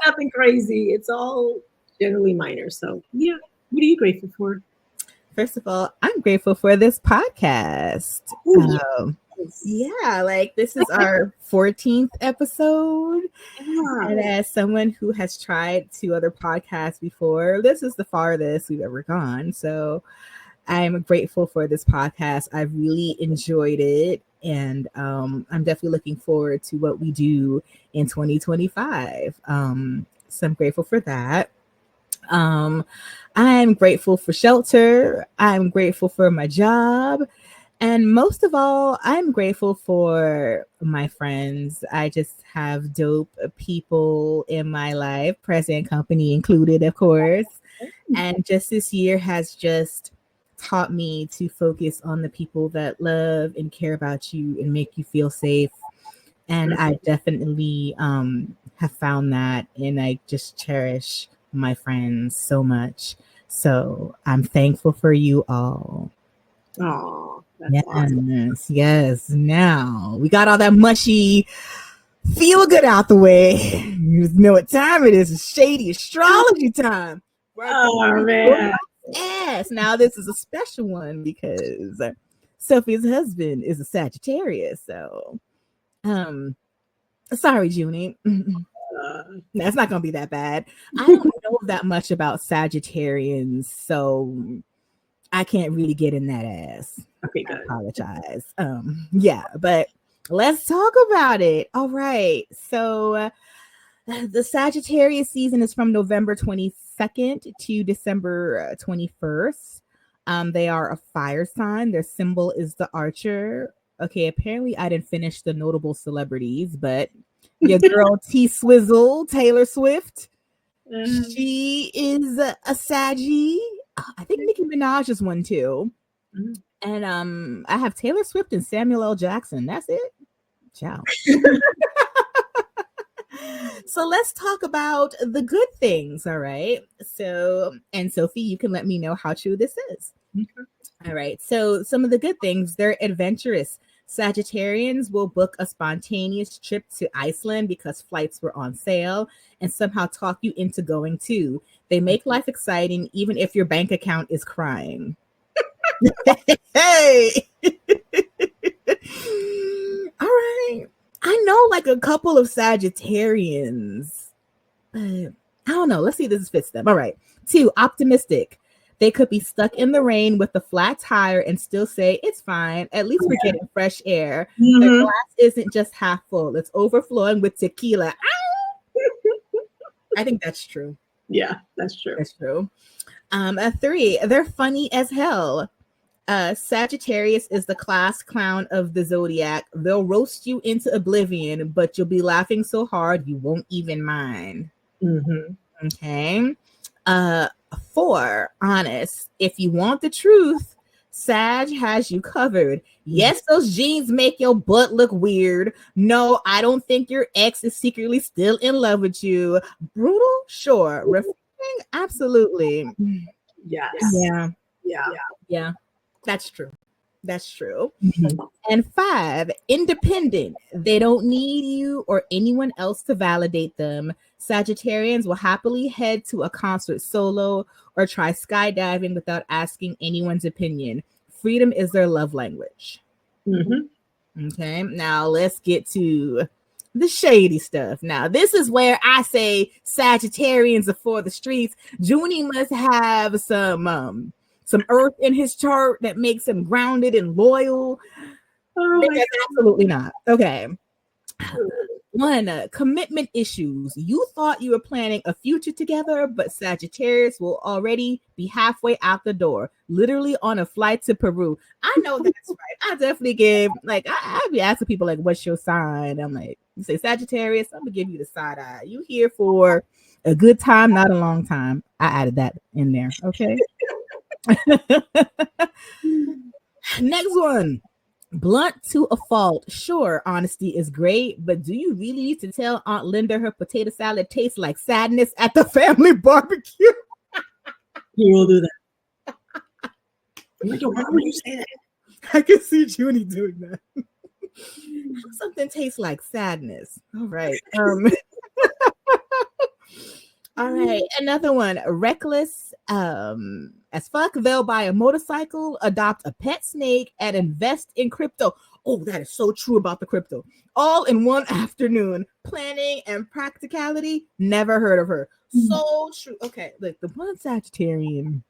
nothing crazy. It's all generally minor. So yeah, what are you grateful for? First of all, I'm grateful for this podcast. Yeah, like this is our 14th episode. Yeah. And as someone who has tried 2 other podcasts before, this is the farthest we've ever gone. So I'm grateful for this podcast. I've really enjoyed it. And I'm definitely looking forward to what we do in 2025. So I'm grateful for that. I'm grateful for shelter. I'm grateful for my job. And most of all, I'm grateful for my friends. I just have dope people in my life, present company included, of course. And just this year has just taught me to focus on the people that love and care about you and make you feel safe. And I definitely have found that, and I just cherish my friends so much. So I'm thankful for you all. Oh, yes, awesome. Yes. Now we got all that mushy feel good out the way. You know what time it is. It's shady astrology time. Oh man. Yes. Now this is a special one because Sophie's husband is a Sagittarius. So sorry, Junie. That's not gonna be that bad. I don't know that much about Sagittarians, so I can't really get in that ass. Okay, good. I apologize. Yeah, but let's talk about it. All right. So the Sagittarius season is from November 22nd to December 21st. They are a fire sign. Their symbol is the archer. Okay, apparently I didn't finish the notable celebrities, but your girl T Swizzle, Taylor Swift, she is a Saggy. I think Nicki Minaj is one too. And I have Taylor Swift and Samuel L. Jackson. That's it. Ciao. So let's talk about the good things. All right. So, and Sophie, you can let me know how true this is. All right. So some of the good things, they're adventurous. Sagittarians will book a spontaneous trip to Iceland because flights were on sale and somehow talk you into going too. They make life exciting even if your bank account is crying. Hey. All right. I know like a couple of Sagittarians, but I don't know. Let's see if this fits them. All right. 2, optimistic. They could be stuck in the rain with a flat tire and still say, it's fine. At least we're getting fresh air. The glass isn't just half full. It's overflowing with tequila. I think that's true. Yeah, that's true. That's true. 3, they're funny as hell. Sagittarius is the class clown of the zodiac. They'll roast you into oblivion, but you'll be laughing so hard you won't even mind. Okay. 4, honest. If you want the truth, Sag has you covered. Yes, those jeans make your butt look weird. No, I don't think your ex is secretly still in love with you. Brutal? Sure. Refreshing? Absolutely. Yes. Yeah. That's true. And 5, independent. They don't need you or anyone else to validate them. Sagittarians will happily head to a concert solo or try skydiving without asking anyone's opinion. Freedom is their love language. Okay, now let's get to the shady stuff. Now, this is where I say Sagittarians are for the streets. Junie must have some earth in his chart that makes him grounded and loyal. Absolutely not. Okay. 1, commitment issues. You thought you were planning a future together, but Sagittarius will already be halfway out the door, literally on a flight to Peru. I know that's right. I definitely give, like, I'd be asking people, like, what's your sign? I'm like, you say Sagittarius, I'm gonna give you the side eye. You here for a good time, not a long time. I added that in there. Okay. Next one. Blunt to a fault. Sure, honesty is great, but do you really need to tell Aunt Linda her potato salad tastes like sadness at the family barbecue? He will do that. Like, why would you say that? I can see Junie doing that. Something tastes like sadness. All right. All right, another one. Reckless as fuck. They'll buy a motorcycle, adopt a pet snake, and invest in crypto. Oh, that is so true about the crypto. All in one afternoon. Planning and practicality. Never heard of her. So true. Okay, look, the one Sagittarian.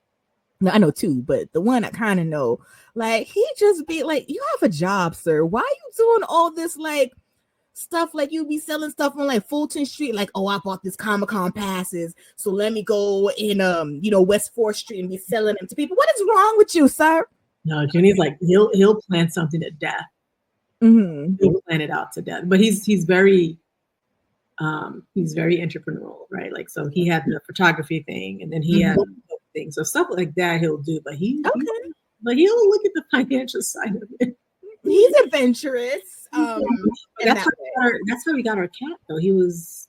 No, I know 2, but the one I kind of know, like, he just be like, you have a job, sir. Why are you doing all this, like, stuff? Like, you be selling stuff on, like, Fulton Street, like, oh, I bought this Comic-Con passes, so let me go in West 4th Street and be selling them to people. What is wrong with you, sir? No, Junie's like, he'll plan something to death. He'll plan it out to death. But he's very entrepreneurial, right? Like, so he had the photography thing, and then he had things, so stuff like that he'll do. But he'll look at the financial side of it. He's adventurous. That's how we got our cat, though. He was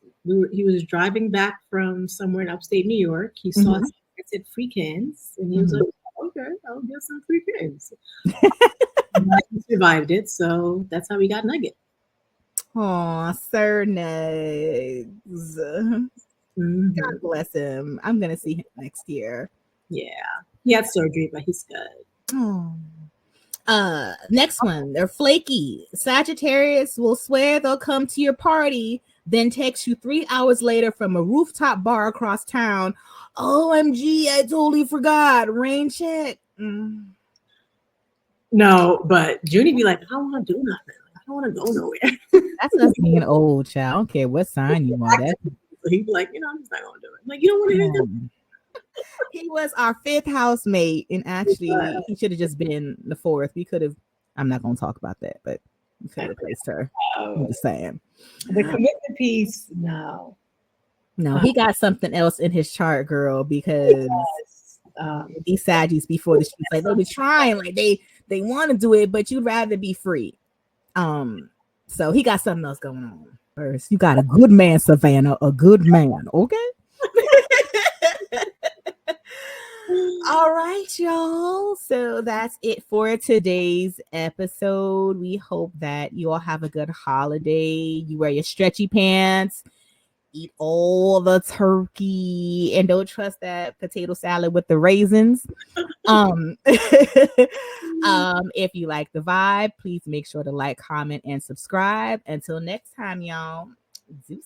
driving back from somewhere in upstate New York. He saw it said free kittens, and he was like, okay, I'll get some free kittens. He survived it, so that's how we got Nugget. Oh, Sir Nugs. God bless him. I'm gonna see him next year. Yeah, he had surgery, but he's good. Oh. Next one. They're flaky. Sagittarius will swear they'll come to your party, then text you 3 hours later from a rooftop bar across town. OMG, I totally forgot. Rain check. No, but Junie be like, I don't want to do nothing. I don't want to go nowhere. That's us being old, child. I don't care what sign you are. He'd be like, I'm just not gonna do it. I'm like, you don't want to hear that? He was our 5th housemate, and actually, he should have just been the 4th. We could have. I'm not going to talk about that, but we could have replaced her. I'm just saying. The commitment piece, no. No, he got something else in his chart, girl, because these Saggies before the streets, like, they be trying, like they want to do it, but you'd rather be free. So he got something else going on. First, you got a good man, Savannah, a good man, okay? All right, y'all. So that's it for today's episode. We hope that you all have a good holiday. You wear your stretchy pants, eat all the turkey, and don't trust that potato salad with the raisins. If you like the vibe, please make sure to like, comment, and subscribe. Until next time, y'all. Zeus.